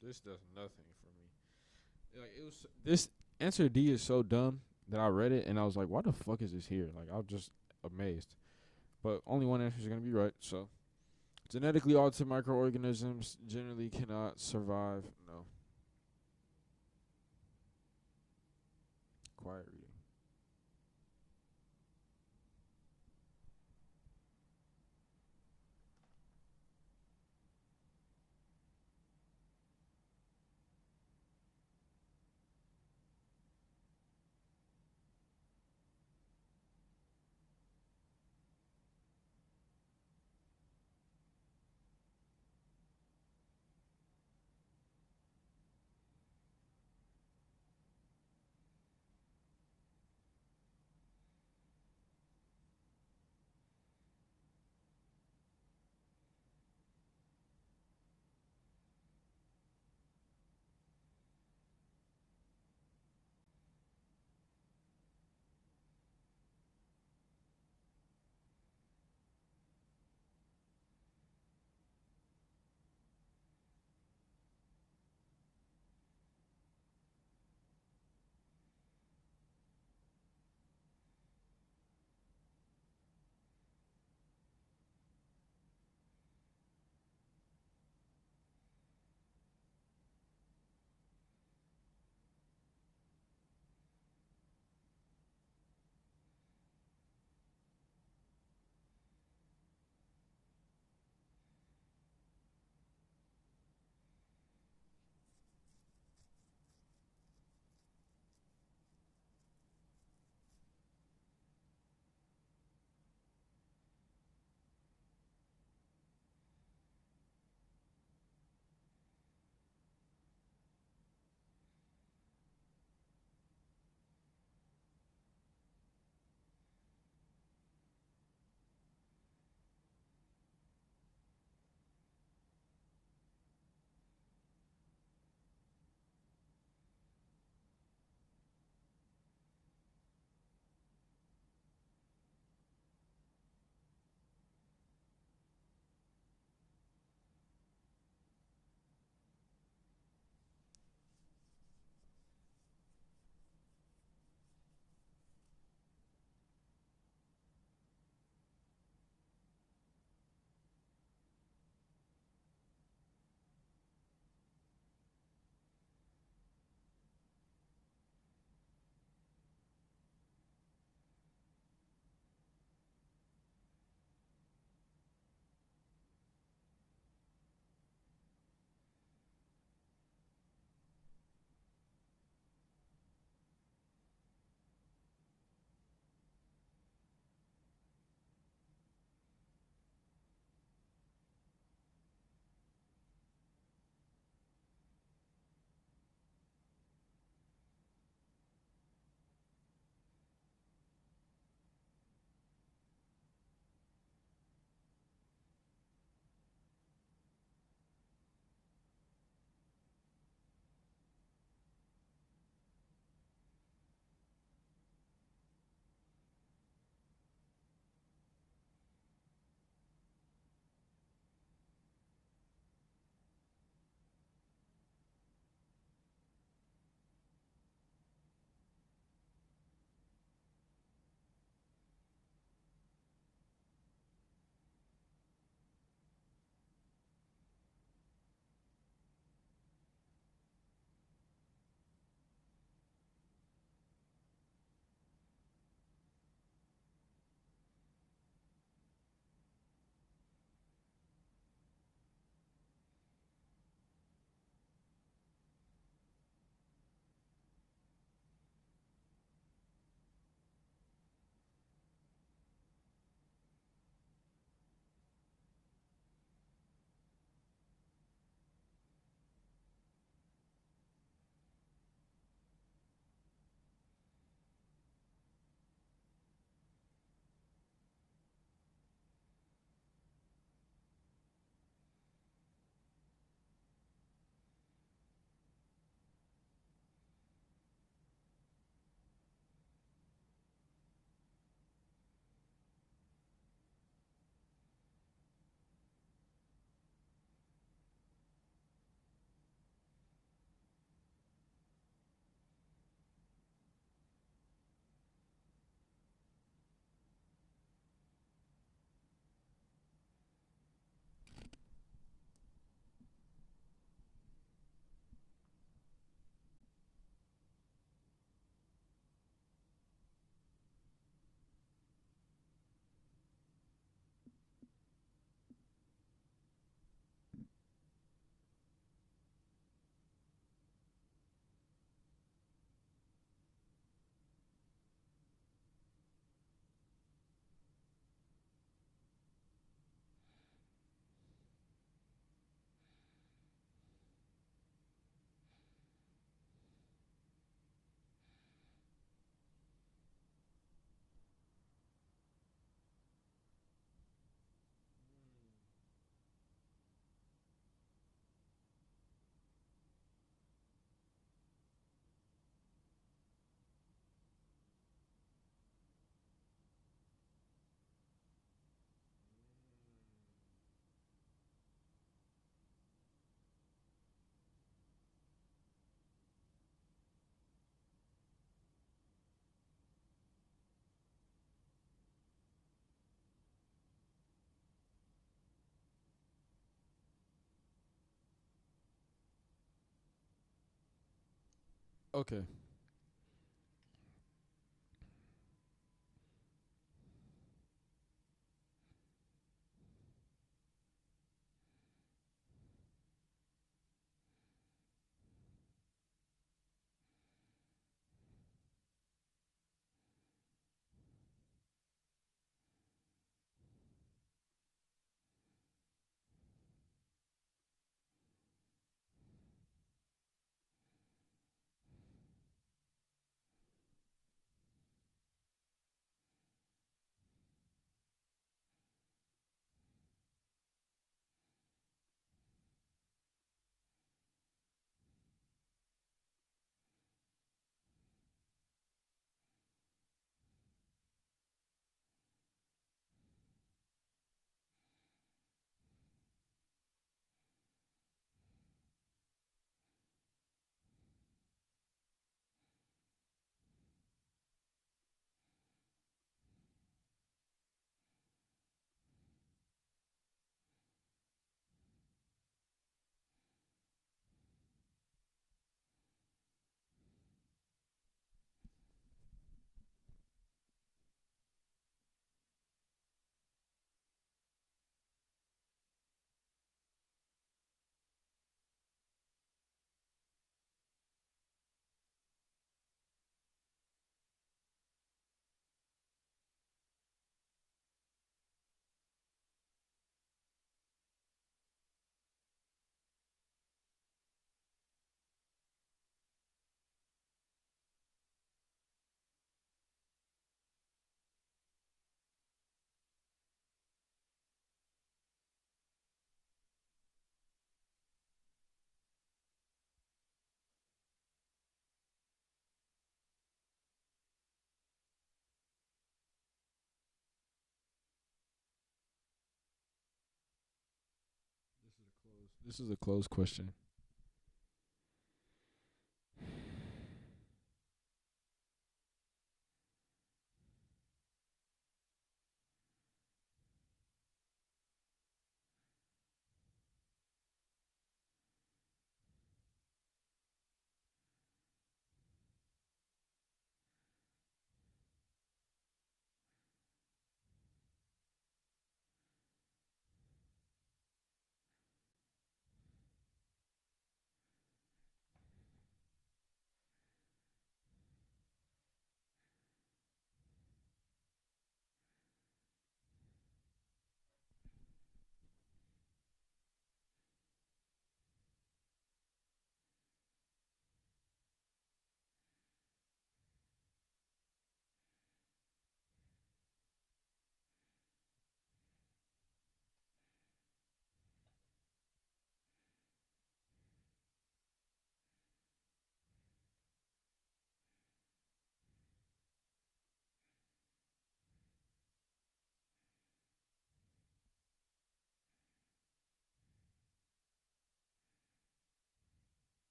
This does nothing for me. Like it was this answer D is so dumb that I read it and I was like, why the fuck is this here? Like I was just amazed. But only one answer is gonna be right. So genetically altered microorganisms generally cannot survive. No. Quiet reading. Okay. This is a closed question.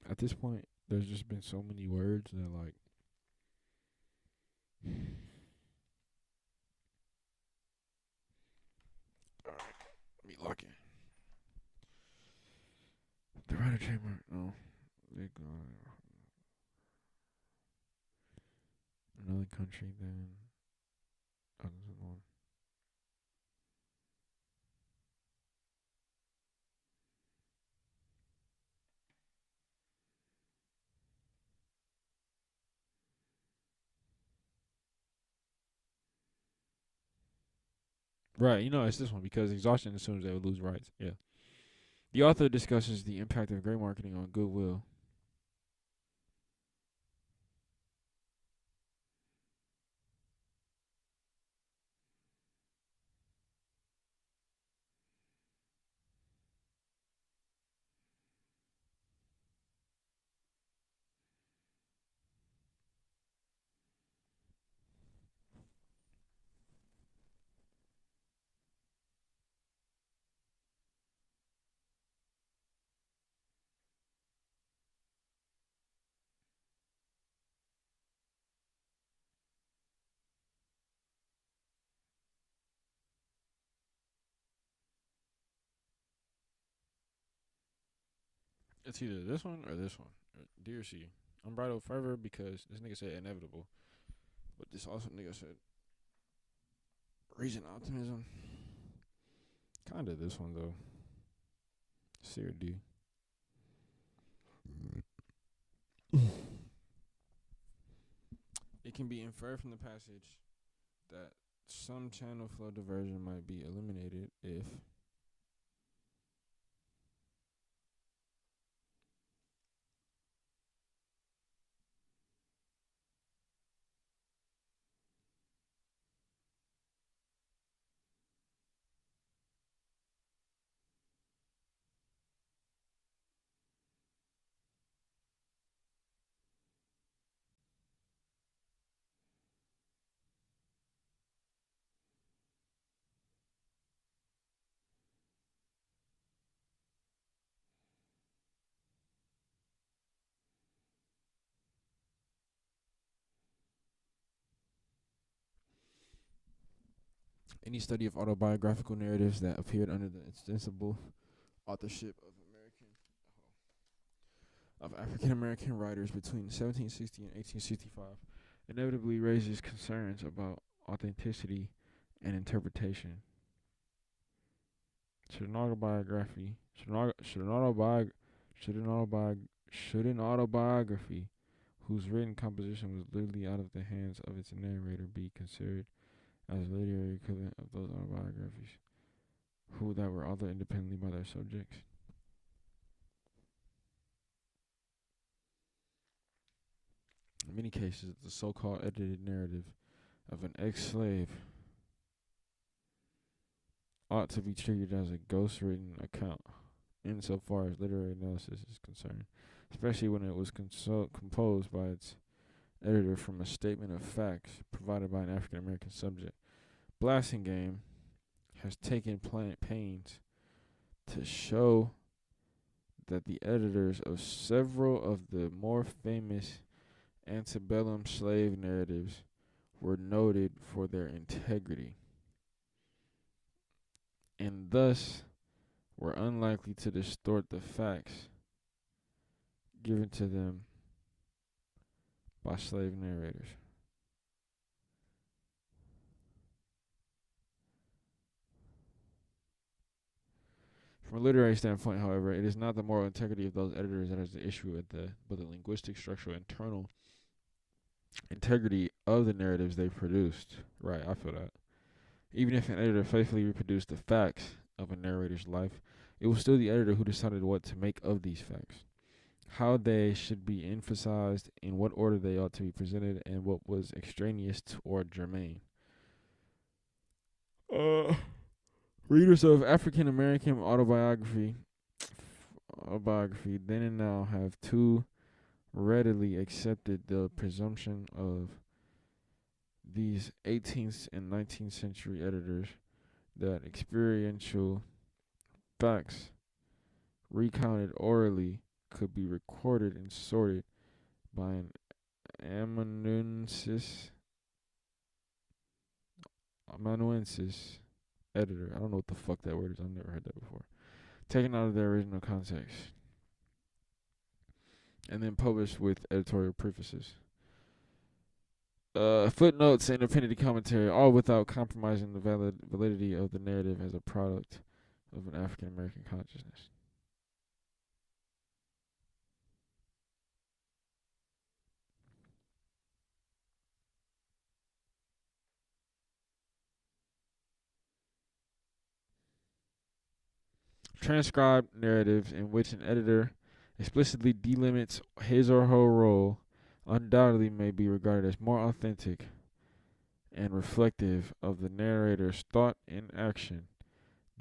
At this point, there's just been so many words that like be lucky. The writer chamber, no. They go another country than other than one. Right, you know it's this one because exhaustion assumes they would lose rights. Yeah. The author discusses the impact of great marketing on goodwill. It's either this one or this one. Dear C. Unbridled fervor because this nigga said inevitable. But this also nigga said reason optimism. Kinda this one though. C or D. It can be inferred from the passage that some channel flow diversion might be eliminated if any study of autobiographical narratives that appeared under the ostensible authorship of African American writers between 1760 and 1865 inevitably raises concerns about authenticity and interpretation. Should an autobiography should an autobiography whose written composition was literally out of the hands of its narrator be considered as a literary equivalent of those autobiographies who that were authored independently by their subjects? In many cases, the so-called edited narrative of an ex-slave ought to be treated as a ghost-written account insofar as literary analysis is concerned, especially when it was composed by its editor from a statement of facts provided by an African-American subject. Blassingame has taken pains to show that the editors of several of the more famous antebellum slave narratives were noted for their integrity, and thus were unlikely to distort the facts given to them by slave narrators. From a literary standpoint, however, it is not the moral integrity of those editors that is the issue but the linguistic, structural, internal integrity of the narratives they produced. Right, I feel that. Even if an editor faithfully reproduced the facts of a narrator's life, it was still the editor who decided what to make of these facts, how they should be emphasized, in what order they ought to be presented, and what was extraneous or germane. Readers of African American autobiography then and now have too readily accepted the presumption of these 18th and 19th century editors that experiential facts recounted orally could be recorded and sorted by an amanuensis editor. I don't know what the fuck that word is. I've never heard that before. Taken out of their original context and then published with editorial prefaces, footnotes, and opinionated commentary, all without compromising the validity of the narrative as a product of an African American consciousness. Transcribed narratives in which an editor explicitly delimits his or her role undoubtedly may be regarded as more authentic and reflective of the narrator's thought and action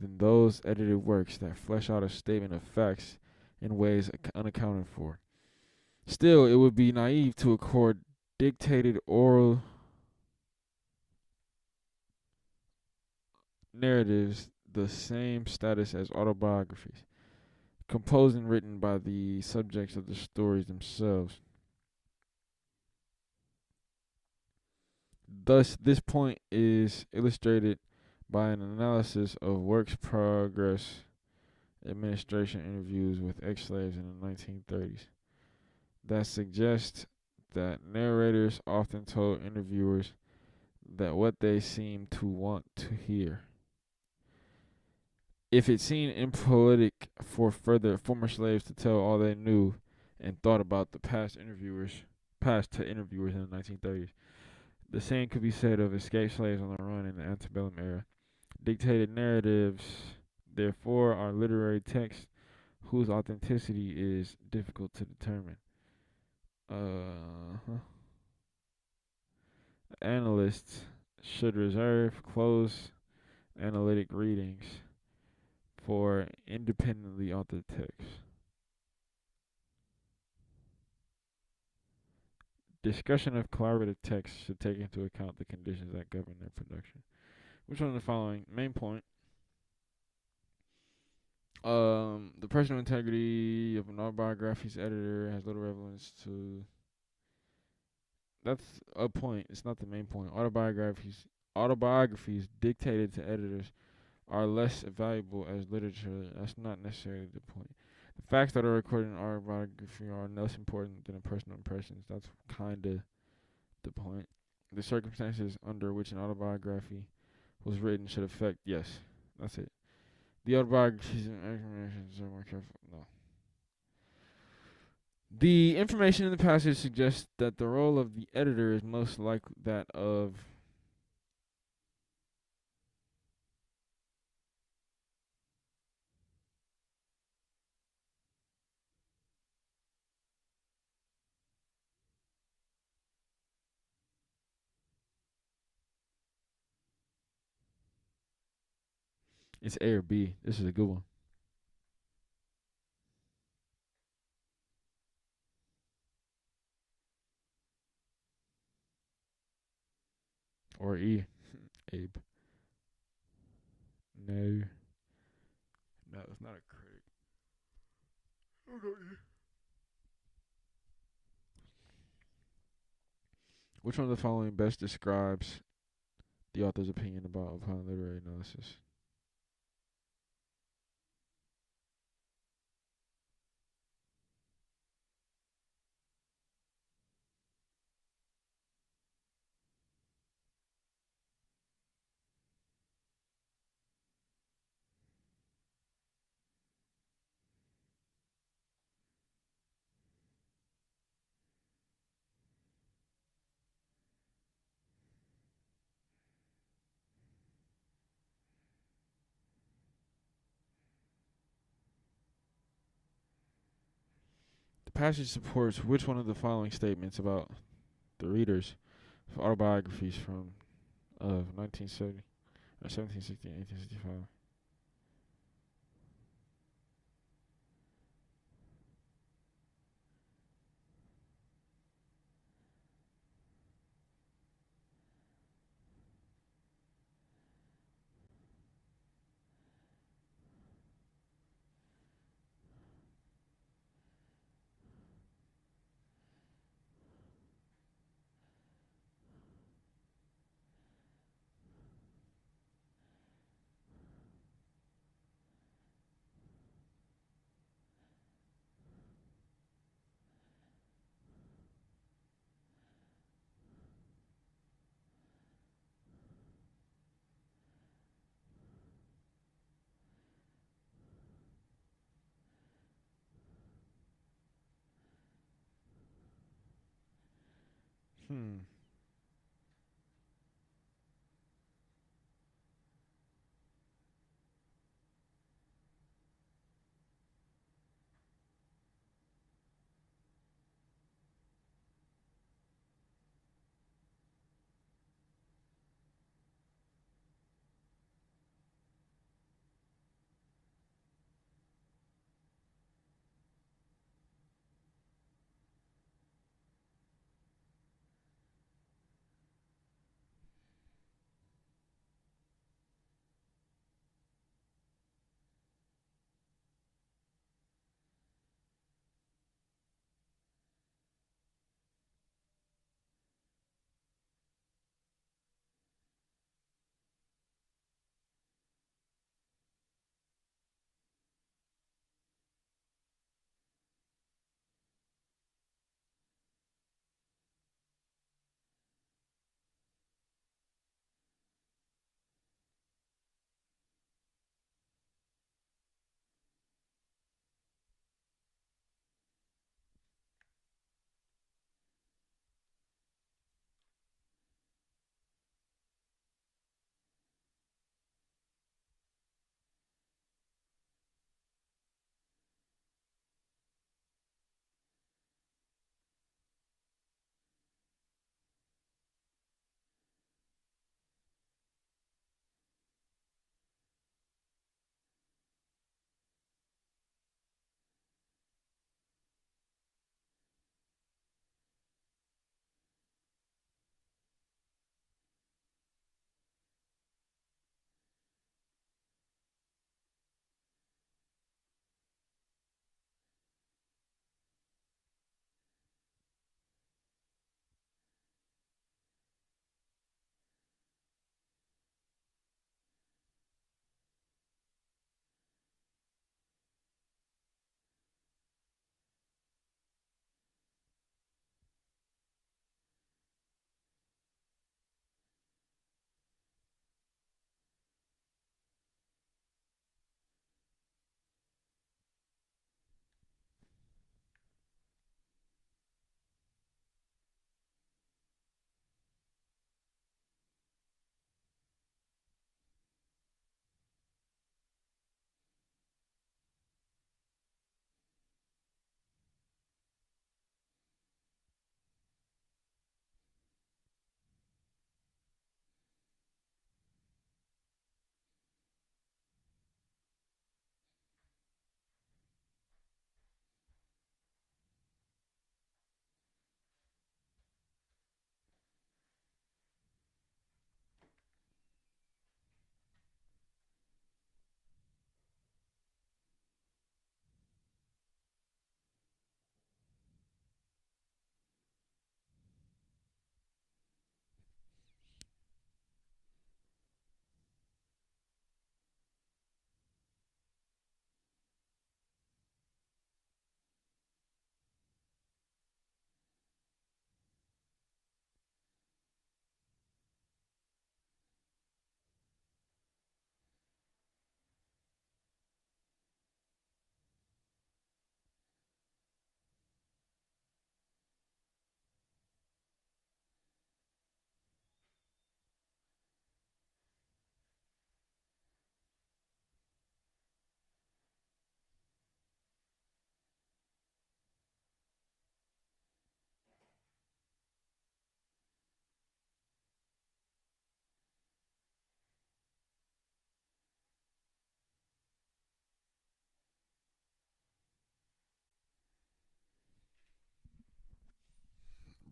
than those edited works that flesh out a statement of facts in ways unaccounted for. Still, it would be naive to accord dictated oral narratives the same status as autobiographies, composed and written by the subjects of the stories themselves. Thus, this point is illustrated by an analysis of works' progress administration interviews with ex-slaves in the 1930s that suggest that narrators often told interviewers that what they seemed to want to hear. If it seemed impolitic for former slaves to tell all they knew and thought about the past to interviewers in the 1930s, the same could be said of escaped slaves on the run in the antebellum era. Dictated narratives, therefore, are literary texts whose authenticity is difficult to determine. Analysts should reserve close analytic readings for independently authored texts. Discussion of collaborative texts should take into account the conditions that govern their production. Which one of the following? Main point. The personal integrity of an autobiography's editor has little relevance to. That's a point. It's not the main point. Autobiographies dictated to editors are less valuable as literature. That's not necessarily the point. The facts that are recorded in autobiography are less important than the personal impressions. That's kind of the point. The circumstances under which an autobiography was written should affect. Yes, that's it. The autobiographies and explanations are more careful. No. The information in the passage suggests that the role of the editor is most like that of it's A or B. This is a good one. Or E. Abe. No. No, it's not a critic. Which one of the following best describes the author's opinion upon literary analysis? The passage supports which one of the following statements about the readers of autobiographies from 1970 or 1760 and 1865? Hmm.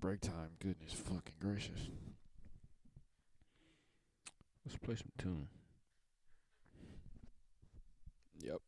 break time. Goodness fucking gracious. Let's play some tune. Yep.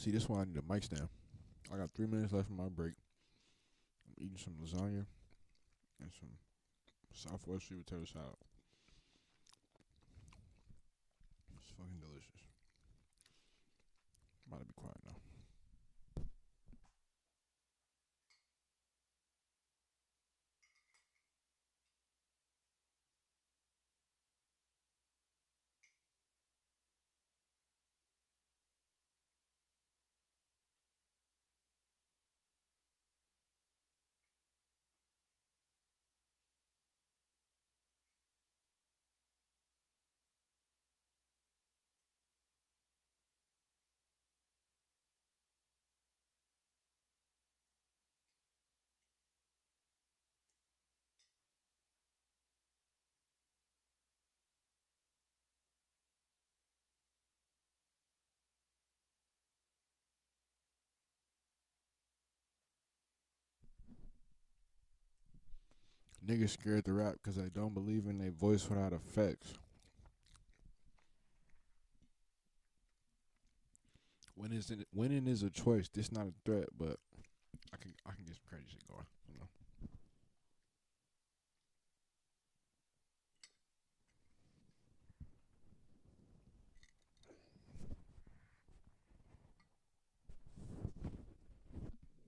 See, this one I need a mic stand. I got 3 minutes left in my break. I'm eating some lasagna and some Southwest sweet potato salad. It's fucking delicious. I'm about to be quiet now. Niggas scared to rap because they don't believe in their voice without effects. Winning is a choice. This not a threat, but I can get some crazy shit going. You know.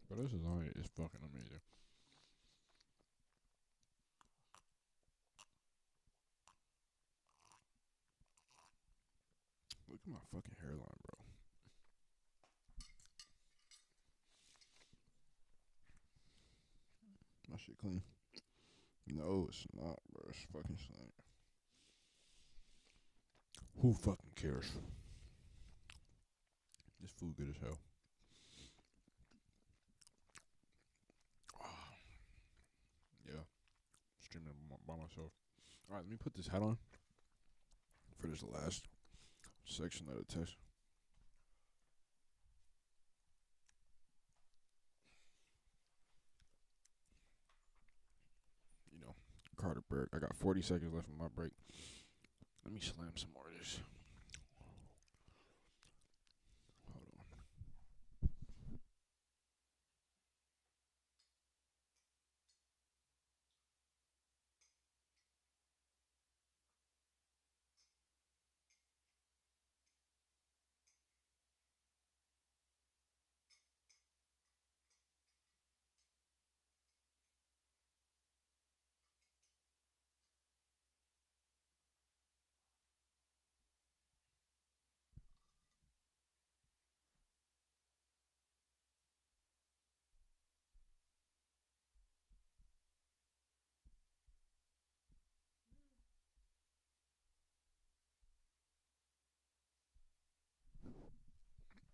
But this lasagna is fucking amazing. Look at my fucking hairline, bro. My shit clean. No, it's not, bro. It's fucking slimy. Who fucking cares? This food good as hell. Yeah. Streaming by myself. Alright, let me put this hat on for this last section of the test. You know, Carter Berg. I got 40 seconds left in my break. Let me slam some more of this. Hold on.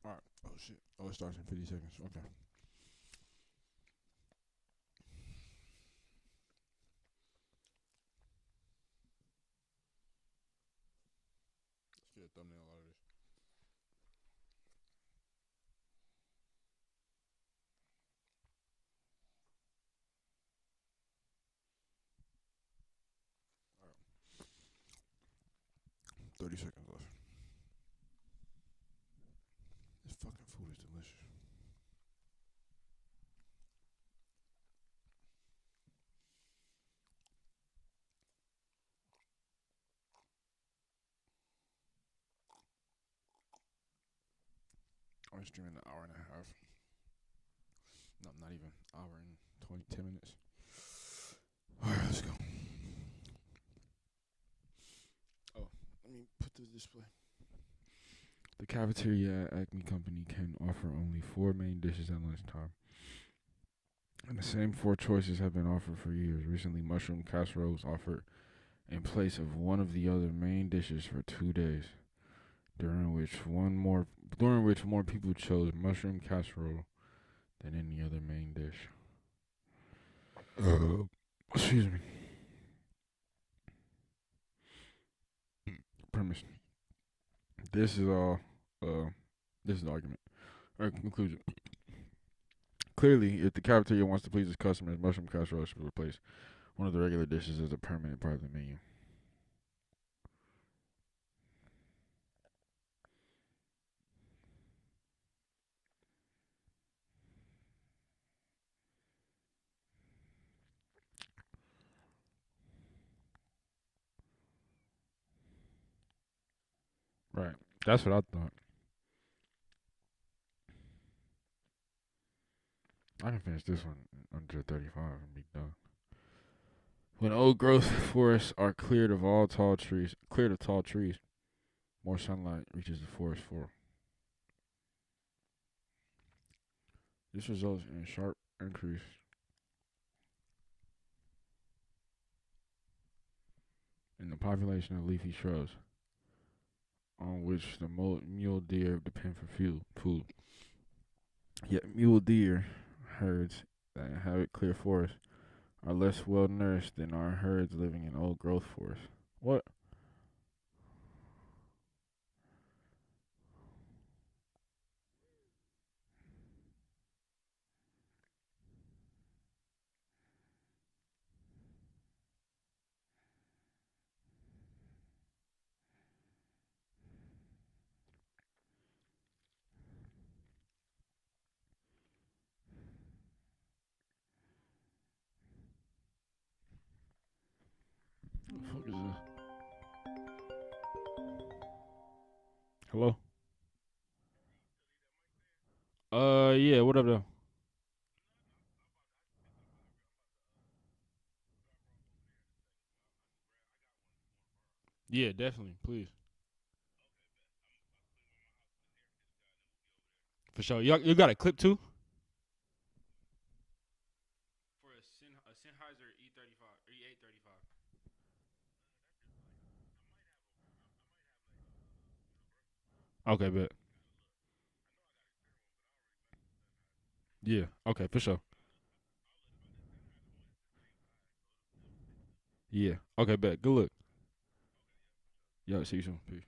Alright. Oh shit. Oh, it starts in 50 seconds. Okay. Let's get a thumbnail out of this. Alright. 30 seconds left. This fucking food is delicious. I'm streaming an hour and a half. No, not even. Hour and 10 minutes. Alright, let's go. Oh, let me put the display. The cafeteria at Acme Company can offer only 4 main dishes at lunchtime. And the same 4 choices have been offered for years. Recently, mushroom casserole was offered in place of one of the other main dishes for 2 days, during which more people chose mushroom casserole than any other main dish. Excuse me. Premise. This is all. This is the argument or conclusion. Clearly, if the cafeteria wants to please its customers, mushroom casserole should replace one of the regular dishes as a permanent part of the menu. Right. That's what I thought. I can finish this one under 35 and be done. When old growth forests are cleared of tall trees, more sunlight reaches the forest floor. This results in a sharp increase in the population of leafy shrubs, on which the mule deer depend for food. Yet mule deer herds that inhabit clear forests are less well nourished than our herds living in old growth forests. What? What the fuck is this? Hello? Yeah, what up, though? Yeah, definitely, please. For sure. You got a clip too? For a Sennheiser E35 or E835. Okay, bet. Yeah. Okay, for sure. Yeah. Okay, bet. Good look. Yo, see you soon. Peace.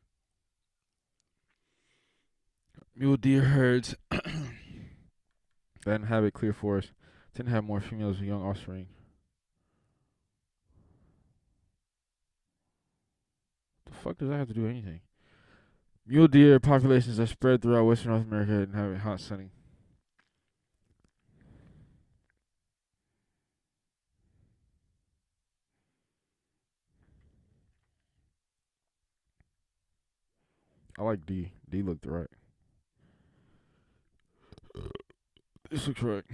Mule deer herds that inhabit clear forests tend to have more females with young offspring. The fuck does that have to do with anything? Mule deer populations are spread throughout western North America and inhabit hot sunny. I like D. D looked right. This looks right.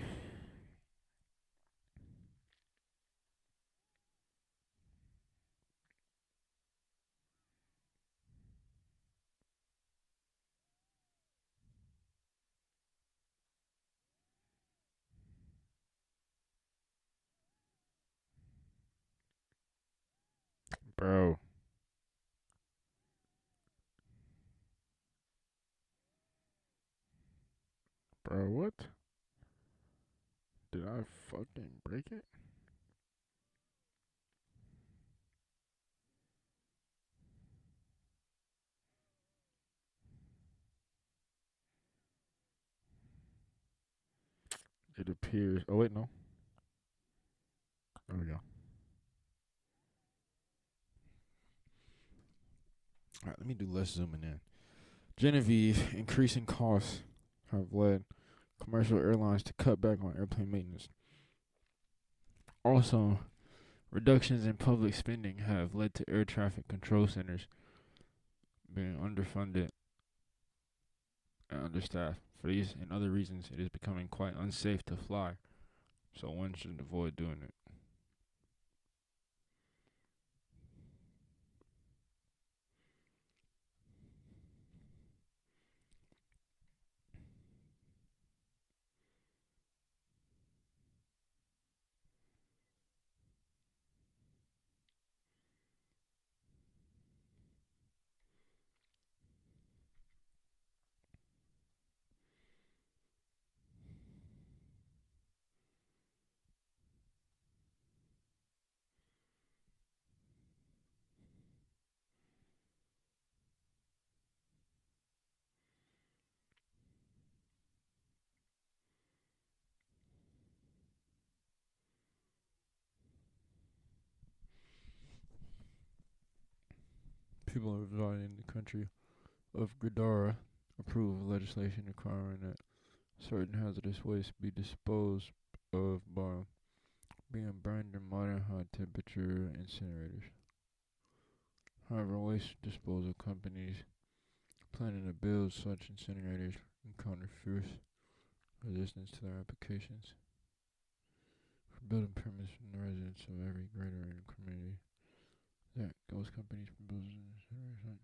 Bro. Bro, what? Did I fucking break it? It appears. Oh, wait, no. There we go. All right, let me do less zooming in. Genevieve, increasing costs have led commercial airlines to cut back on airplane maintenance. Also, reductions in public spending have led to air traffic control centers being underfunded and understaffed. For these and other reasons, it is becoming quite unsafe to fly, so one should avoid doing it. People residing in the country of Gadara approve of legislation requiring that certain hazardous waste be disposed of by being burned in modern high temperature incinerators. However, waste disposal companies planning to build such incinerators encounter fierce resistance to their applications. For building permits from the residents of every greater area community, that those companies proposing incineration.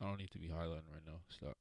I don't need to be highlighting right now. Stop.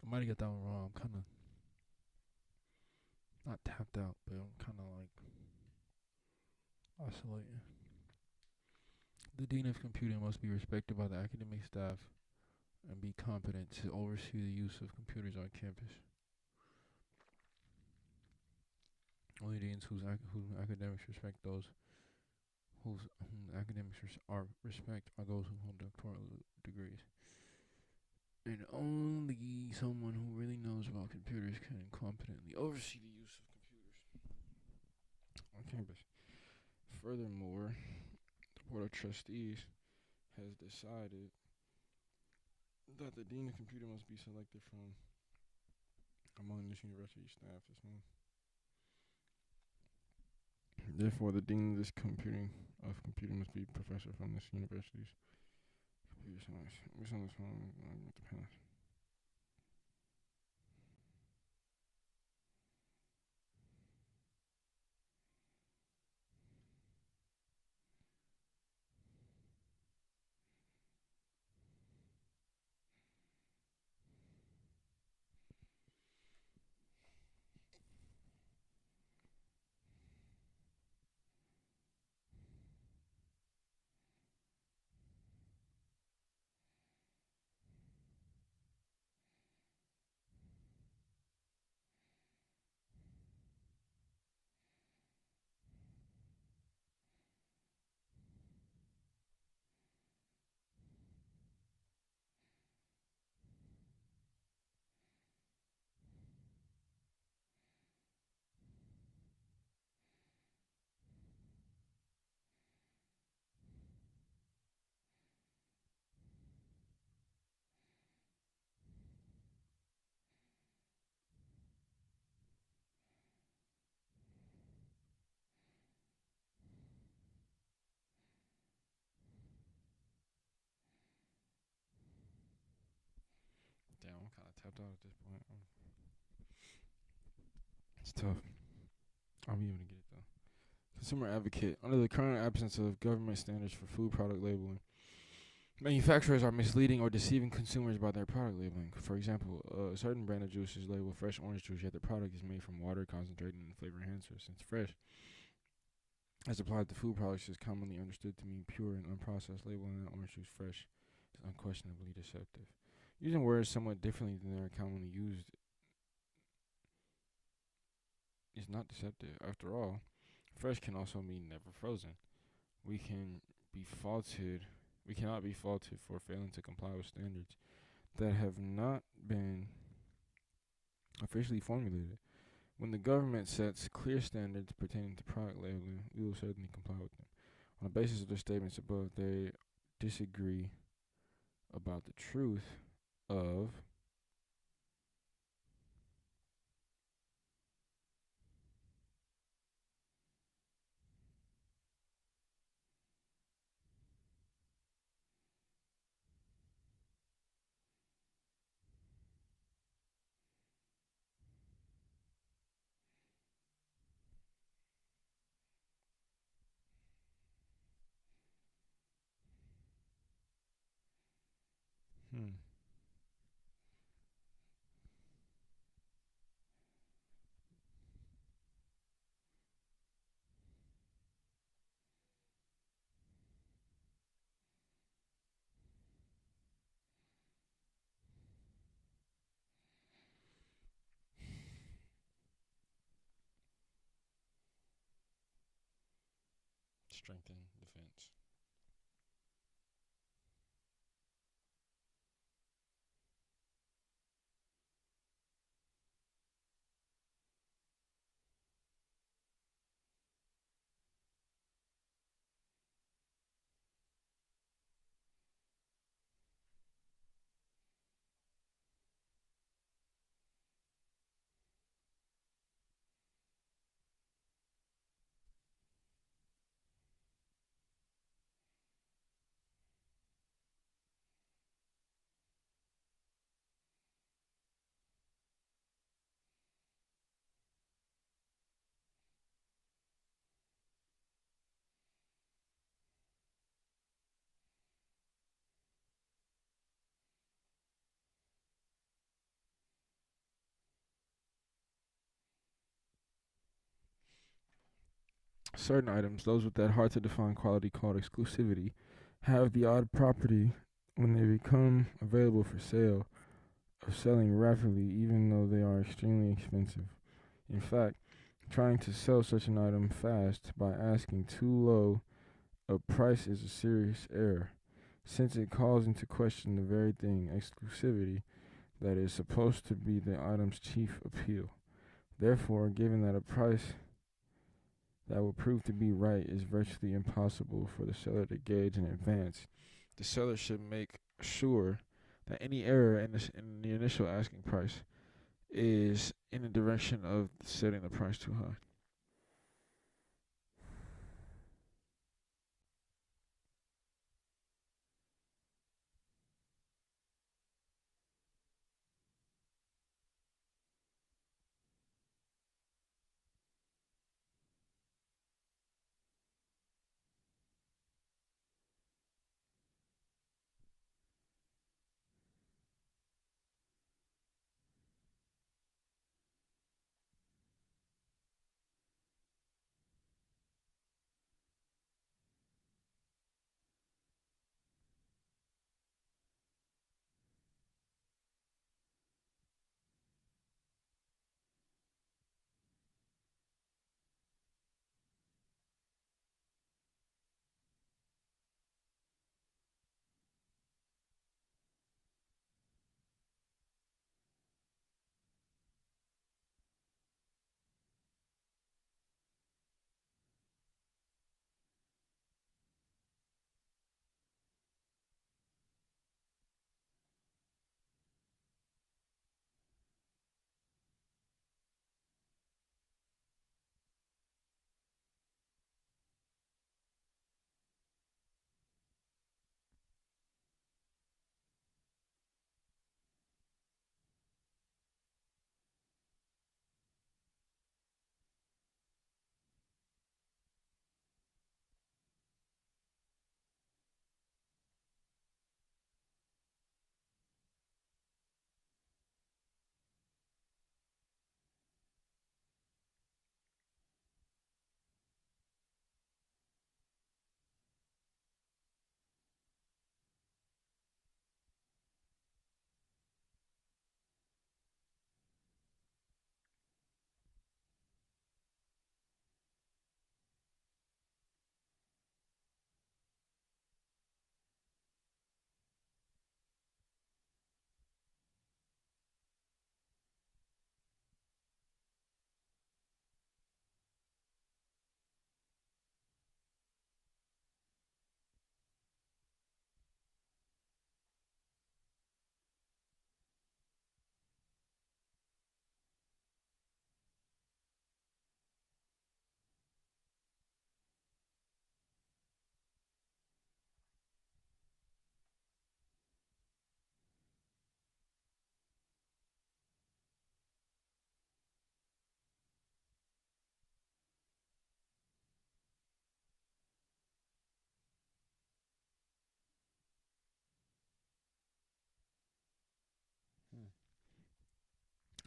I might have got that one wrong. I'm kind of not tapped out, but I'm kind of like oscillating. The dean of computing must be respected by the academic staff and be competent to oversee the use of computers on campus. Only deans whose academics respect those whose academics respect are those who hold doctoral degrees. And only someone who really knows about computers can competently oversee the use of computers on campus. Furthermore, the Board of Trustees has decided that the Dean of Computing must be selected from among this university staff as well. Therefore, the Dean of computing must be a professor from this university's computer science. What's on this one? It depends. Damn, I'm kind of tapped out at this point. It's tough. I'll be able to get it though. Consumer advocate. Under the current absence of government standards for food product labeling, manufacturers are misleading or deceiving consumers about their product labeling. For example, a certain brand of juice is labeled fresh orange juice, yet the product is made from water concentrated and flavor enhancer. Since fresh, as applied to food products, is commonly understood to mean pure and unprocessed, labeling that orange juice fresh is unquestionably deceptive. Using words somewhat differently than they are commonly used is not deceptive. After all, fresh can also mean never frozen. We cannot be faulted for failing to comply with standards that have not been officially formulated. When the government sets clear standards pertaining to product labeling, we will certainly comply with them. On the basis of the statements above, they disagree about the truth of strengthen defense. Certain items, those with that hard to define quality called exclusivity, have the odd property when they become available for sale of selling rapidly even though they are extremely expensive. In fact, trying to sell such an item fast by asking too low a price is a serious error, since it calls into question the very thing, exclusivity, that is supposed to be the item's chief appeal. Therefore, given that a price that will prove to be right is virtually impossible for the seller to gauge in advance, the seller should make sure that any error in the initial asking price is in the direction of setting the price too high.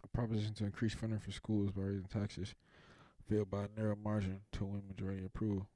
A proposition to increase funding for schools by raising taxes failed by a narrow margin to win majority approval.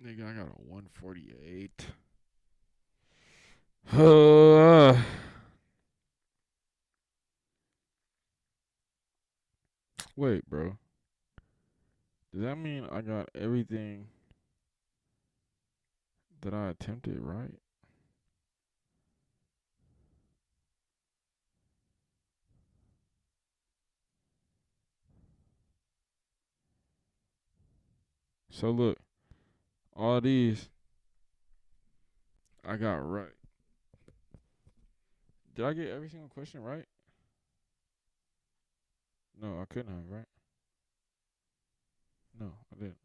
Nigga, I got a 148. Wait, bro. Does that mean I got everything that I attempted right? So look, all these I got right. Did I get every single question right? No, I couldn't have, right? No, I didn't.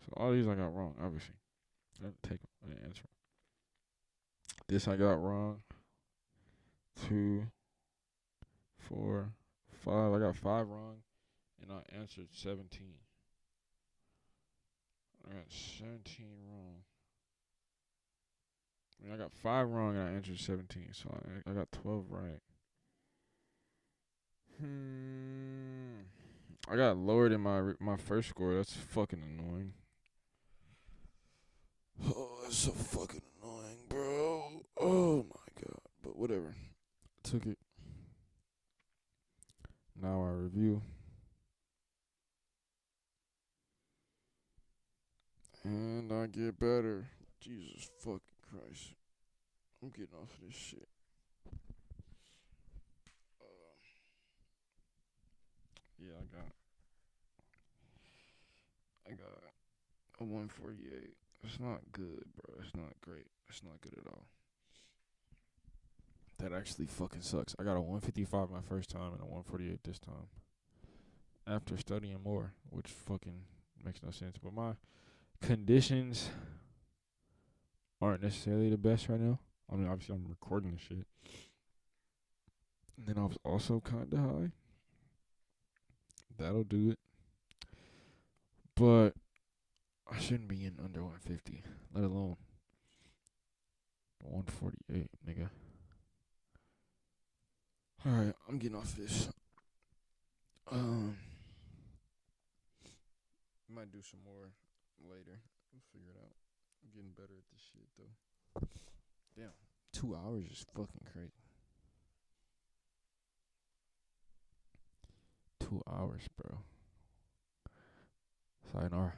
So all these I got wrong, obviously. I didn't take them. I didn't answer them. This I got wrong. 2, 4, 5. I got 5 wrong, and I answered 17. I got 17 wrong. I mean, I got 5 wrong and I answered 17, so I got 12 right. I got lower than my first score. That's fucking annoying. Oh, that's so fucking annoying, bro. Oh my god. But whatever. I took it. Now I review. And I get better. Jesus fucking Christ. I'm getting off of this shit. Yeah, I got a 148. It's not good, bro. It's not great. It's not good at all. That actually fucking sucks. I got a 155 my first time and a 148 this time. After studying more, which fucking makes no sense. But my conditions aren't necessarily the best right now. I mean, obviously I'm recording this shit. And then I was also kinda high. That'll do it. But I shouldn't be in under 150, let alone 148, nigga. Alright, I'm getting off this. Might do some more later. We'll figure it out. I'm getting better at this shit though. Damn, 2 hours is fucking crazy. 2 hours, bro. Sayonara.